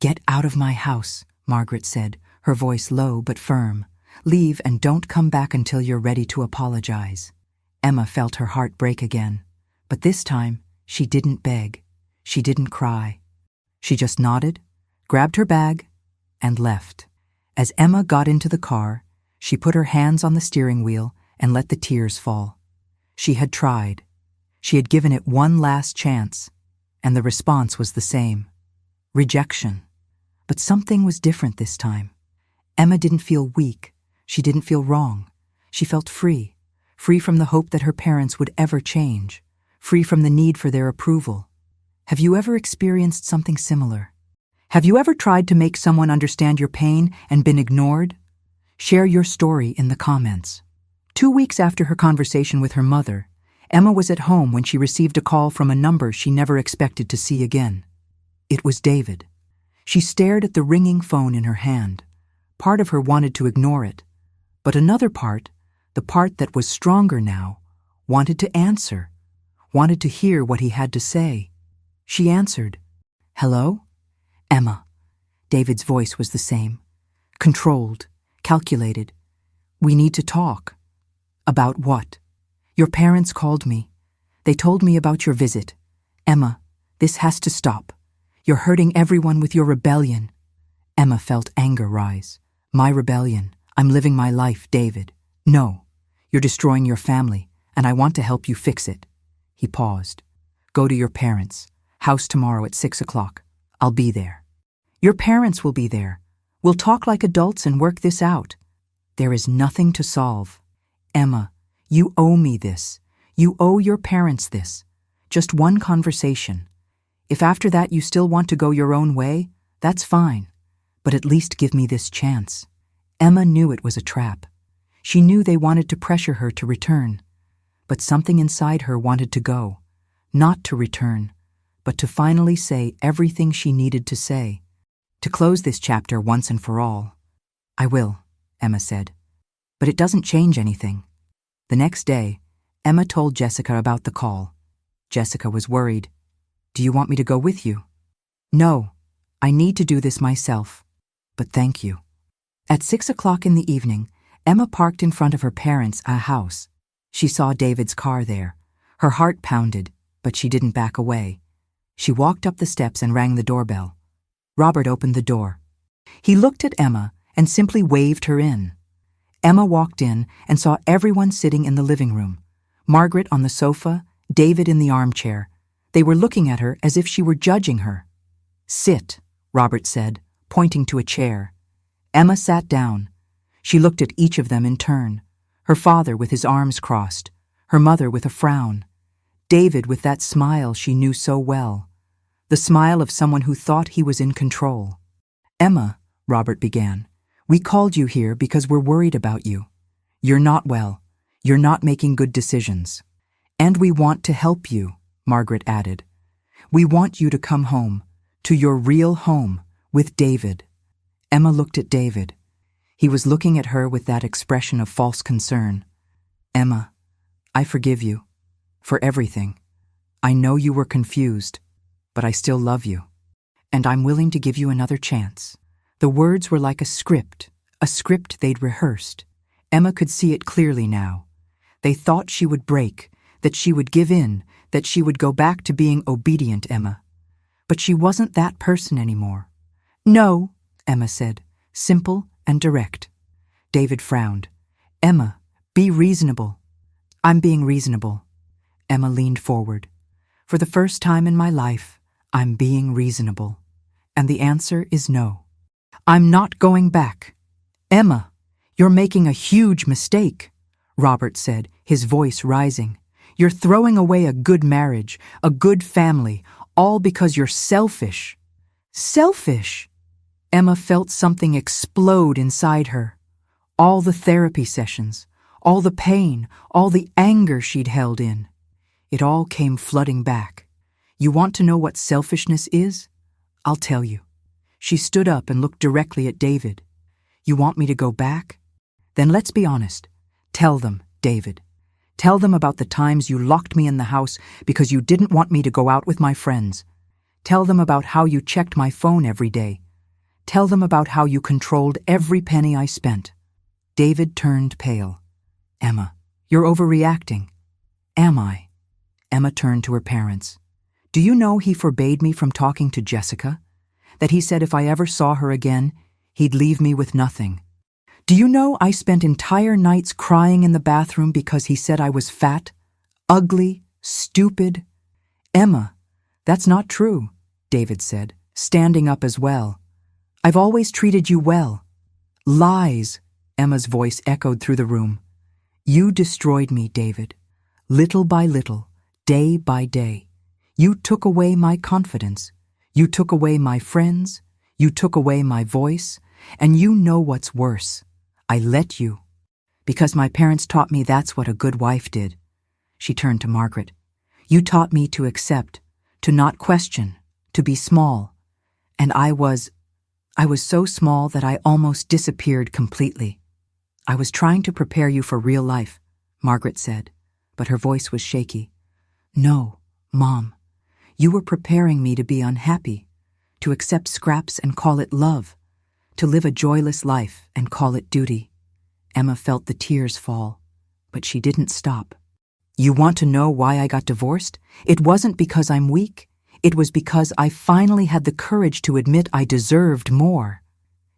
Get out of my house, Margaret said, her voice low but firm. Leave and don't come back until you're ready to apologize. Emma felt her heart break again, but this time she didn't beg, she didn't cry. She just nodded, grabbed her bag, and left. As Emma got into the car, she put her hands on the steering wheel and let the tears fall. She had tried. She had given it one last chance, and the response was the same. Rejection. But something was different this time. Emma didn't feel weak. She didn't feel wrong. She felt free. Free from the hope that her parents would ever change, free from the need for their approval. Have you ever experienced something similar? Have you ever tried to make someone understand your pain and been ignored? Share your story in the comments. 2 weeks after her conversation with her mother, Emma was at home when she received a call from a number she never expected to see again. It was David. She stared at the ringing phone in her hand. Part of her wanted to ignore it, but another part, the part that was stronger now, wanted to answer, wanted to hear what he had to say. She answered. Hello? Emma. David's voice was the same. Controlled, calculated. We need to talk. About what? Your parents called me. They told me about your visit. Emma, this has to stop. You're hurting everyone with your rebellion. Emma felt anger rise. My rebellion. I'm living my life, David. No. You're destroying your family, and I want to help you fix it. He paused. Go to your parents. House tomorrow at 6 o'clock. I'll be there. Your parents will be there. We'll talk like adults and work this out. There is nothing to solve. Emma, you owe me this. You owe your parents this. Just one conversation. If after that you still want to go your own way, that's fine. But at least give me this chance." Emma knew it was a trap. She knew they wanted to pressure her to return. But something inside her wanted to go. Not to return, but to finally say everything she needed to say. To close this chapter once and for all. "I will," Emma said. "But it doesn't change anything." The next day, Emma told Jessica about the call. Jessica was worried. "Do you want me to go with you?" "No, I need to do this myself. But thank you." At 6 o'clock in the evening, Emma parked in front of her parents' house. She saw David's car there. Her heart pounded, but she didn't back away. She walked up the steps and rang the doorbell. Robert opened the door. He looked at Emma and simply waved her in. Emma walked in and saw everyone sitting in the living room. Margaret on the sofa, David in the armchair. They were looking at her as if she were judging her. "Sit," Robert said, pointing to a chair. Emma sat down. She looked at each of them in turn. Her father with his arms crossed, her mother with a frown, David with that smile she knew so well, the smile of someone who thought he was in control. "Emma," Robert began, "we called you here because we're worried about you. You're not well. You're not making good decisions. And we want to help you," Margaret added. "We want you to come home, to your real home, with David." Emma looked at David. He was looking at her with that expression of false concern. "Emma, I forgive you. For everything. I know you were confused, but I still love you. And I'm willing to give you another chance." The words were like a script they'd rehearsed. Emma could see it clearly now. They thought she would break, that she would give in, that she would go back to being obedient Emma. But she wasn't that person anymore. "No," Emma said, simple and direct. David frowned. "Emma, be reasonable." "I'm being reasonable." Emma leaned forward. "For the first time in my life, I'm being reasonable. And the answer is no. I'm not going back." "Emma, you're making a huge mistake," Robert said, his voice rising. "You're throwing away a good marriage, a good family, all because you're selfish." "Selfish?" Emma felt something explode inside her. All the therapy sessions, all the pain, all the anger she'd held in. It all came flooding back. "You want to know what selfishness is? I'll tell you." She stood up and looked directly at David. "You want me to go back? Then let's be honest. Tell them, David. Tell them about the times you locked me in the house because you didn't want me to go out with my friends. Tell them about how you checked my phone every day. Tell them about how you controlled every penny I spent." David turned pale. "Emma, you're overreacting." "Am I?" Emma turned to her parents. "Do you know he forbade me from talking to Jessica? That he said if I ever saw her again, he'd leave me with nothing. Do you know I spent entire nights crying in the bathroom because he said I was fat, ugly, stupid?" "Emma, that's not true," David said, standing up as well. "I've always treated you well." "Lies," Emma's voice echoed through the room. "You destroyed me, David. Little by little, day by day. You took away my confidence. You took away my friends. You took away my voice. And you know what's worse. I let you. Because my parents taught me that's what a good wife did." She turned to Margaret. "You taught me to accept, to not question, to be small. And I was so small that I almost disappeared completely." "I was trying to prepare you for real life," Margaret said, but her voice was shaky. "No, Mom. You were preparing me to be unhappy, to accept scraps and call it love, to live a joyless life and call it duty." Emma felt the tears fall, but she didn't stop. "You want to know why I got divorced? It wasn't because I'm weak. It was because I finally had the courage to admit I deserved more."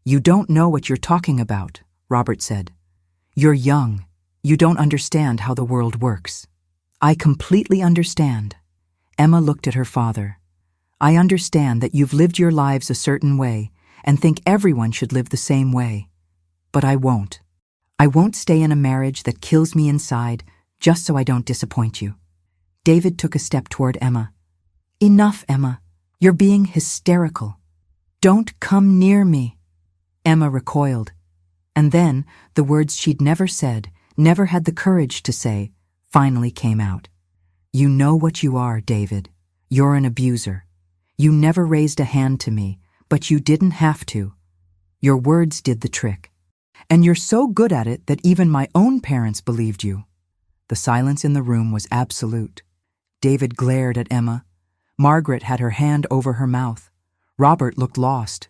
"You don't know what you're talking about," Robert said. "You're young. You don't understand how the world works." "I completely understand." Emma looked at her father. "I understand that you've lived your lives a certain way and think everyone should live the same way. But I won't. I won't stay in a marriage that kills me inside just so I don't disappoint you. David took a step toward Emma. Enough, Emma. You're being hysterical. Don't come near me. Emma recoiled. And then, the words she'd never said, never had the courage to say, finally came out. You know what you are, David. You're an abuser. You never raised a hand to me, but you didn't have to. Your words did the trick. And you're so good at it that even my own parents believed you. The silence in the room was absolute. David glared at Emma. Margaret had her hand over her mouth. Robert looked lost.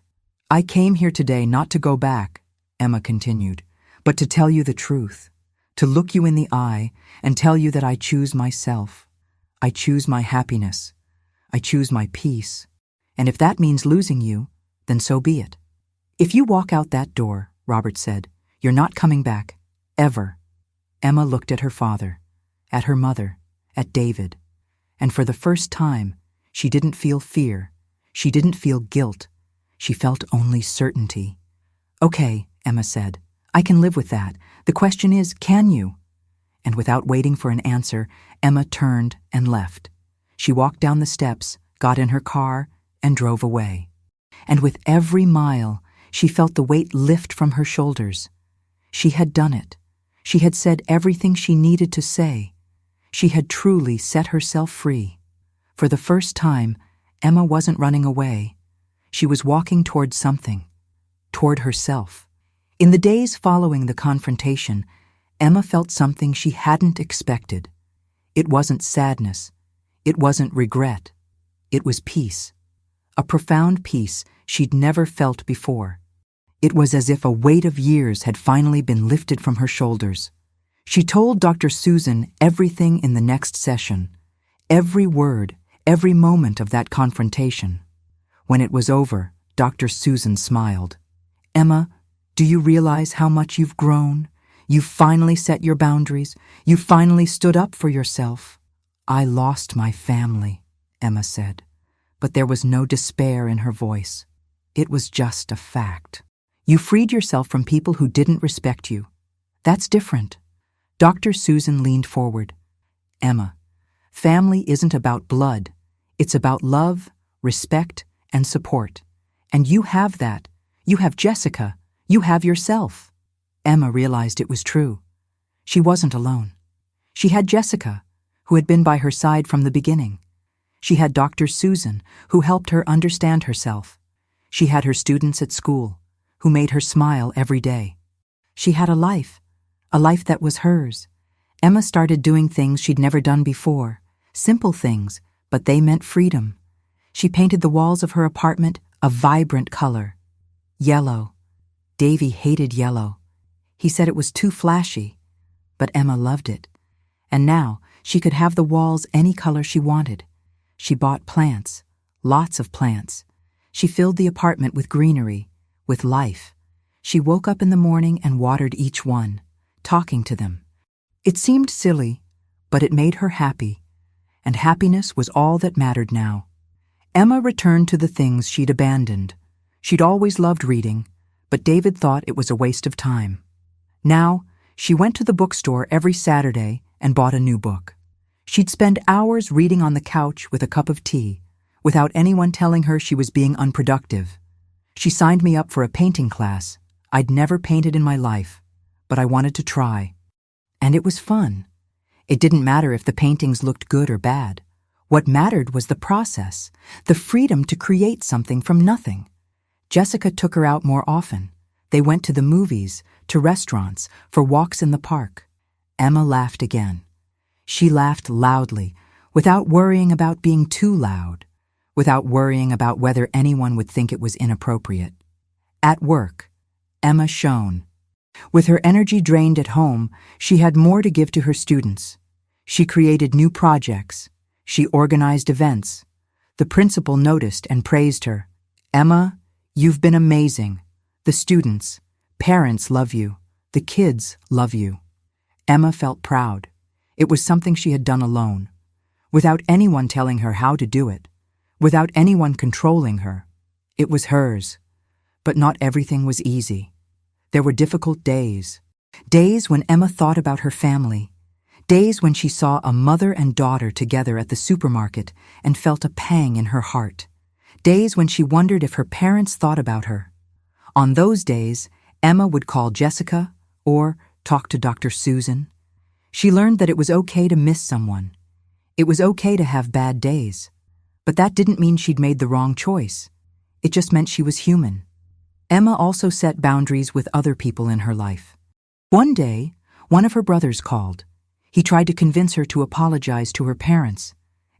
I came here today not to go back, Emma continued, but to tell you the truth, to look you in the eye and tell you that I choose myself. I choose my happiness. I choose my peace. And if that means losing you, then so be it. If you walk out that door, Robert said, you're not coming back, ever. Emma looked at her father, at her mother, at David, and for the first time, she didn't feel fear. She didn't feel guilt. She felt only certainty. Okay, Emma said, I can live with that. The question is, can you? And without waiting for an answer, Emma turned and left. She walked down the steps, got in her car, and drove away. And with every mile, she felt the weight lift from her shoulders. She had done it. She had said everything she needed to say. She had truly set herself free. For the first time, Emma wasn't running away. She was walking toward something, toward herself. In the days following the confrontation, Emma felt something she hadn't expected. It wasn't sadness. It wasn't regret. It was peace. A profound peace she'd never felt before. It was as if a weight of years had finally been lifted from her shoulders. She told Dr. Susan everything in the next session, every word, every moment of that confrontation. When it was over, Dr. Susan smiled. Emma, do you realize how much you've grown? You've finally set your boundaries. You finally stood up for yourself. I lost my family, Emma said, but there was no despair in her voice. It was just a fact. You freed yourself from people who didn't respect you. That's different. Dr. Susan leaned forward. Emma, family isn't about blood. It's about love, respect, and support. And you have that. You have Jessica. You have yourself. Emma realized it was true. She wasn't alone. She had Jessica, who had been by her side from the beginning. She had Dr. Susan, who helped her understand herself. She had her students at school, who made her smile every day. She had a life that was hers. Emma started doing things she'd never done before, simple things, but they meant freedom. She painted the walls of her apartment a vibrant color. Yellow. Davy hated yellow. He said it was too flashy, but Emma loved it. And now she could have the walls any color she wanted. She bought plants, lots of plants. She filled the apartment with greenery, with life. She woke up in the morning and watered each one, talking to them. It seemed silly, but it made her happy, and happiness was all that mattered now. Emma returned to the things she'd abandoned. She'd always loved reading, but David thought it was a waste of time. Now, she went to the bookstore every Saturday and bought a new book. She'd spend hours reading on the couch with a cup of tea, without anyone telling her she was being unproductive. She signed me up for a painting class. I'd never painted in my life, but I wanted to try. And it was fun. It didn't matter if the paintings looked good or bad. What mattered was the process, the freedom to create something from nothing. Jessica took her out more often. They went to the movies, to restaurants, for walks in the park. Emma laughed again. She laughed loudly, without worrying about being too loud, without worrying about whether anyone would think it was inappropriate. At work, Emma shone. With her energy drained at home, she had more to give to her students. She created new projects. She organized events. The principal noticed and praised her. Emma, you've been amazing. The students, parents love you. The kids love you. Emma felt proud. It was something she had done alone, without anyone telling her how to do it, without anyone controlling her. It was hers. But not everything was easy. There were difficult days. Days when Emma thought about her family. Days when she saw a mother and daughter together at the supermarket and felt a pang in her heart. Days when she wondered if her parents thought about her. On those days, Emma would call Jessica or talk to Dr. Susan. She learned that it was okay to miss someone. It was okay to have bad days. But that didn't mean she'd made the wrong choice. It just meant she was human. Emma also set boundaries with other people in her life. One day, one of her brothers called. He tried to convince her to apologize to her parents.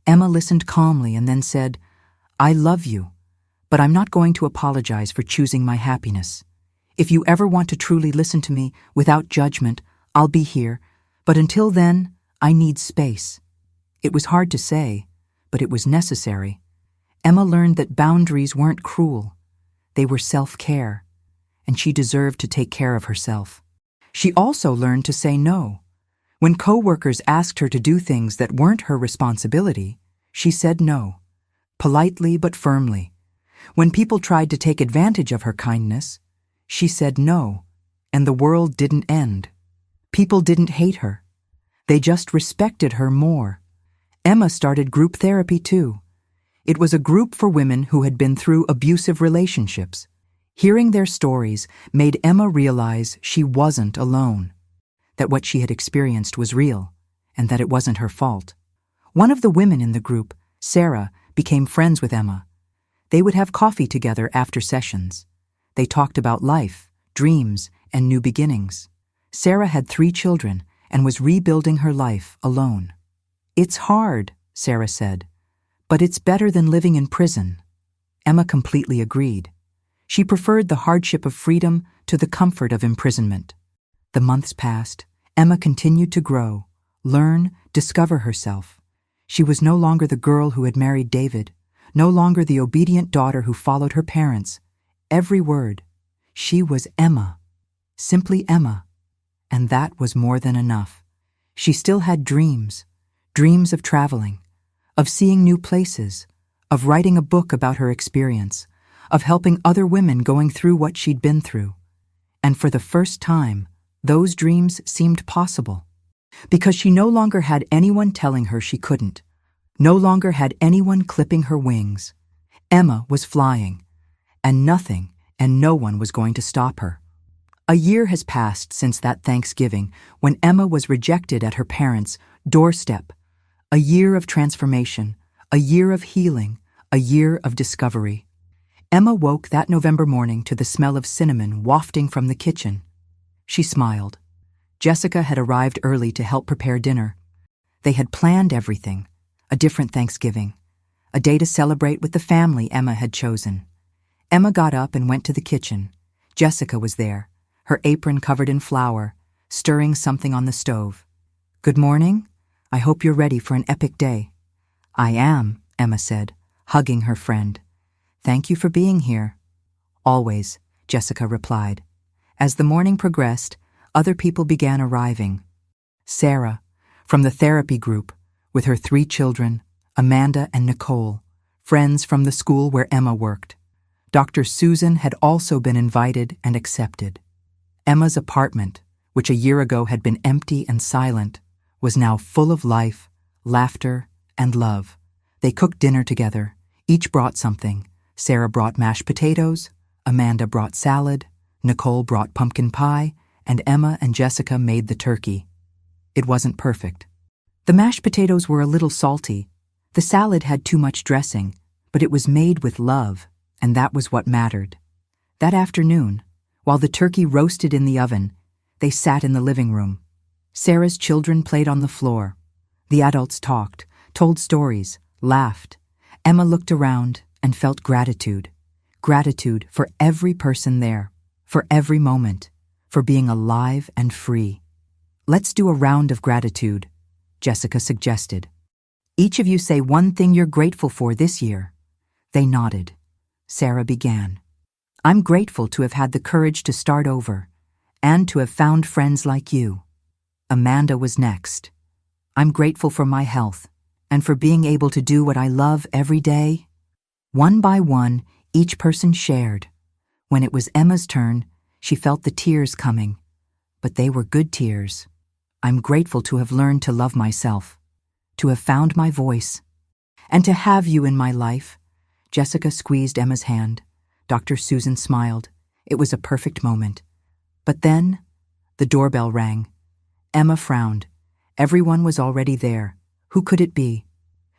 Emma listened calmly and then said, "I love you, but I'm not going to apologize for choosing my happiness. If you ever want to truly listen to me without judgment, I'll be here, but until then, I need space." It was hard to say, but it was necessary. Emma learned that boundaries weren't cruel. They were self-care, and she deserved to take care of herself. She also learned to say no. When co-workers asked her to do things that weren't her responsibility, she said no, politely but firmly. When people tried to take advantage of her kindness, she said no, and the world didn't end. People didn't hate her. They just respected her more. Emma started group therapy too. It was a group for women who had been through abusive relationships. Hearing their stories made Emma realize she wasn't alone, that what she had experienced was real, and that it wasn't her fault. One of the women in the group, Sarah, became friends with Emma. They would have coffee together after sessions. They talked about life, dreams, and new beginnings. Sarah had 3 children and was rebuilding her life alone. "It's hard," Sarah said, "but it's better than living in prison." Emma completely agreed. She preferred the hardship of freedom to the comfort of imprisonment. The months passed. Emma continued to grow, learn, discover herself. She was no longer the girl who had married David, no longer the obedient daughter who followed her parents. Every word. She was Emma. Simply Emma. And that was more than enough. She still had dreams. Dreams of traveling, of seeing new places, of writing a book about her experience, of helping other women going through what she'd been through. And for the first time, those dreams seemed possible. Because she no longer had anyone telling her she couldn't. No longer had anyone clipping her wings. Emma was flying. And nothing and no one was going to stop her. A year has passed since that Thanksgiving when Emma was rejected at her parents' doorstep. A year of transformation, a year of healing, a year of discovery. Emma woke that November morning to the smell of cinnamon wafting from the kitchen. She smiled. Jessica had arrived early to help prepare dinner. They had planned everything, a different Thanksgiving, a day to celebrate with the family Emma had chosen. Emma got up and went to the kitchen. Jessica was there, her apron covered in flour, stirring something on the stove. "Good morning. I hope you're ready for an epic day." "I am," Emma said, hugging her friend. "Thank you for being here." "Always," Jessica replied. As the morning progressed, other people began arriving. Sarah, from the therapy group, with her 3 children, Amanda and Nicole, friends from the school where Emma worked. Dr. Susan had also been invited and accepted. Emma's apartment, which a year ago had been empty and silent, was now full of life, laughter, and love. They cooked dinner together. Each brought something. Sarah brought mashed potatoes, Amanda brought salad, Nicole brought pumpkin pie, and Emma and Jessica made the turkey. It wasn't perfect. The mashed potatoes were a little salty. The salad had too much dressing, but it was made with love, and that was what mattered. That afternoon, while the turkey roasted in the oven, they sat in the living room. Sarah's children played on the floor. The adults talked, told stories, laughed. Emma looked around and felt gratitude. Gratitude for every person there, for every moment, for being alive and free. "Let's do a round of gratitude," Jessica suggested. "Each of you say one thing you're grateful for this year." They nodded. Sarah began. "I'm grateful to have had the courage to start over, and to have found friends like you." Amanda was next. "I'm grateful for my health, and for being able to do what I love every day." One by one, each person shared. When it was Emma's turn, she felt the tears coming, but they were good tears. I'm grateful to have learned to love myself, to have found my voice, and to have you in my life." Jessica squeezed Emma's hand. Dr. Susan smiled. It was a perfect moment. But then, the doorbell rang. Emma frowned. Everyone was already there. Who could it be?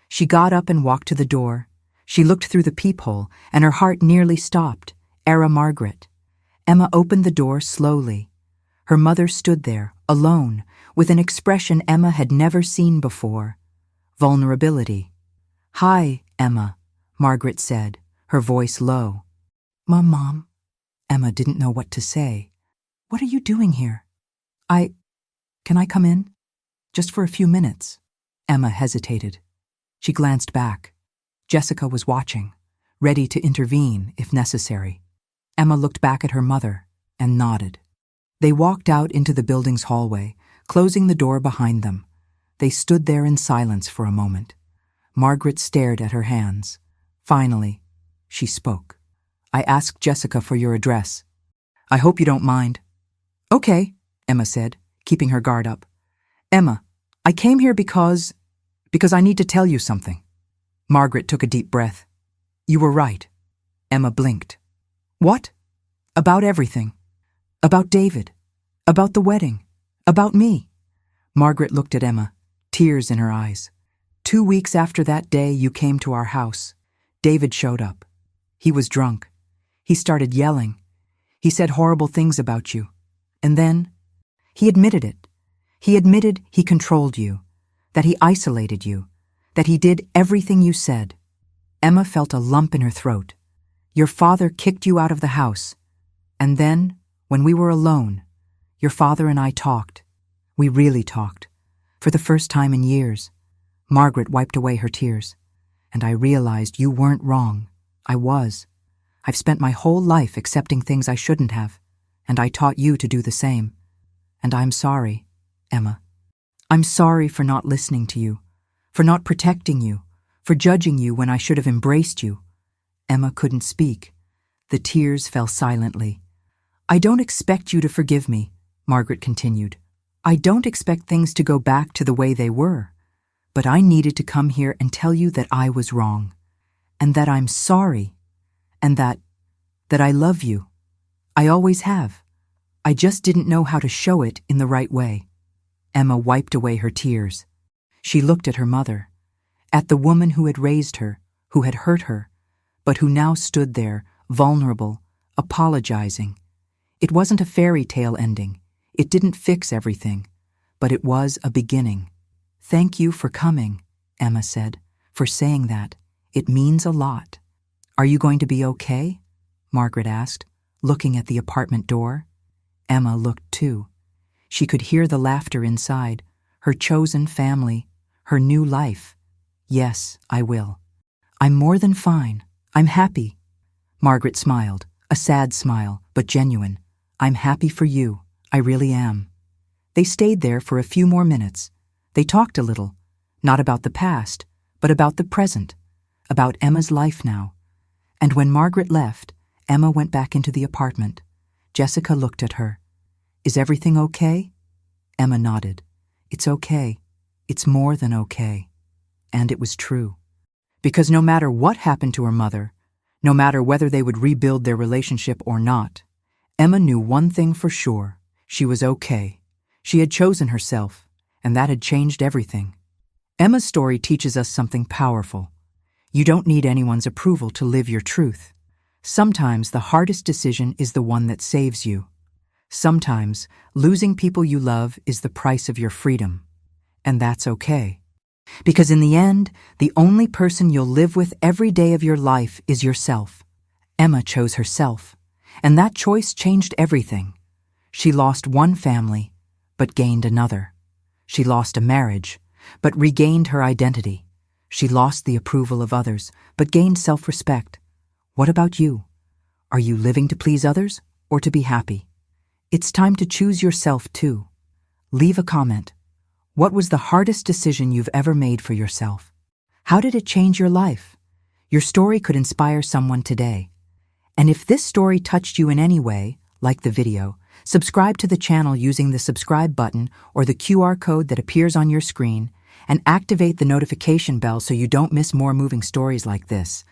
She got up and walked to the door. She looked through the peephole, and her heart nearly stopped. Era Margaret. Emma opened the door slowly. Her mother stood there, alone, with an expression Emma had never seen before. Vulnerability. "Hi, Emma," Margaret said, her voice low. Mom. Emma didn't know what to say. "What are you doing here?" Can I come in? Just for a few minutes." Emma hesitated. She glanced back. Jessica was watching, ready to intervene if necessary. Emma looked back at her mother and nodded. They walked out into the building's hallway, closing the door behind them. They stood there in silence for a moment. Margaret stared at her hands. Finally, she spoke. "I asked Jessica for your address. I hope you don't mind." "Okay," Emma said, keeping her guard up. "Emma, I came here because I need to tell you something." Margaret took a deep breath. "You were right." Emma blinked. "What?" "About everything. About David. About the wedding. About me." Margaret looked at Emma, tears in her eyes. "2 weeks after that day you came to our house, David showed up. He was drunk. He started yelling. He said horrible things about you. And then, he admitted it. He admitted he controlled you, that he isolated you, that he did everything you said." Emma felt a lump in her throat. "Your father kicked you out of the house. And then, when we were alone, your father and I talked. We really talked. For the first time in years." Margaret wiped away her tears. "And I realized you weren't wrong. I was. I've spent my whole life accepting things I shouldn't have, and I taught you to do the same. And I'm sorry, Emma. I'm sorry for not listening to you, for not protecting you, for judging you when I should have embraced you." Emma couldn't speak. The tears fell silently. "I don't expect you to forgive me," Margaret continued. "I don't expect things to go back to the way they were. But I needed to come here and tell you that I was wrong, and that I'm sorry, and that I love you. I always have. I just didn't know how to show it in the right way." Emma wiped away her tears. She looked at her mother, at the woman who had raised her, who had hurt her, but who now stood there, vulnerable, apologizing. It wasn't a fairy tale ending. It didn't fix everything, but it was a beginning. "Thank you for coming," Emma said, "for saying that. It means a lot." "Are you going to be okay?" Margaret asked, looking at the apartment door. Emma looked too. She could hear the laughter inside, her chosen family, her new life. "Yes, I will. I'm more than fine. I'm happy." Margaret smiled, a sad smile, but genuine. "I'm happy for you. I really am." They stayed there for a few more minutes. They talked a little, not about the past, but about the present, about Emma's life now. And when Margaret left, Emma went back into the apartment. Jessica looked at her. "Is everything okay?" Emma nodded. "It's okay. It's more than okay." And it was true. Because no matter what happened to her mother, no matter whether they would rebuild their relationship or not, Emma knew one thing for sure. She was okay. She had chosen herself, and that had changed everything. Emma's story teaches us something powerful. You don't need anyone's approval to live your truth. Sometimes the hardest decision is the one that saves you. Sometimes losing people you love is the price of your freedom. And that's okay. Because in the end, the only person you'll live with every day of your life is yourself. Emma chose herself, and that choice changed everything. She lost one family, but gained another. She lost a marriage, but regained her identity. She lost the approval of others, but gained self-respect. What about you? Are you living to please others or to be happy? It's time to choose yourself too. Leave a comment. What was the hardest decision you've ever made for yourself? How did it change your life? Your story could inspire someone today. And if this story touched you in any way, like the video, Subscribe to the channel using the subscribe button or the QR code that appears on your screen, and activate the notification bell so you don't miss more moving stories like this.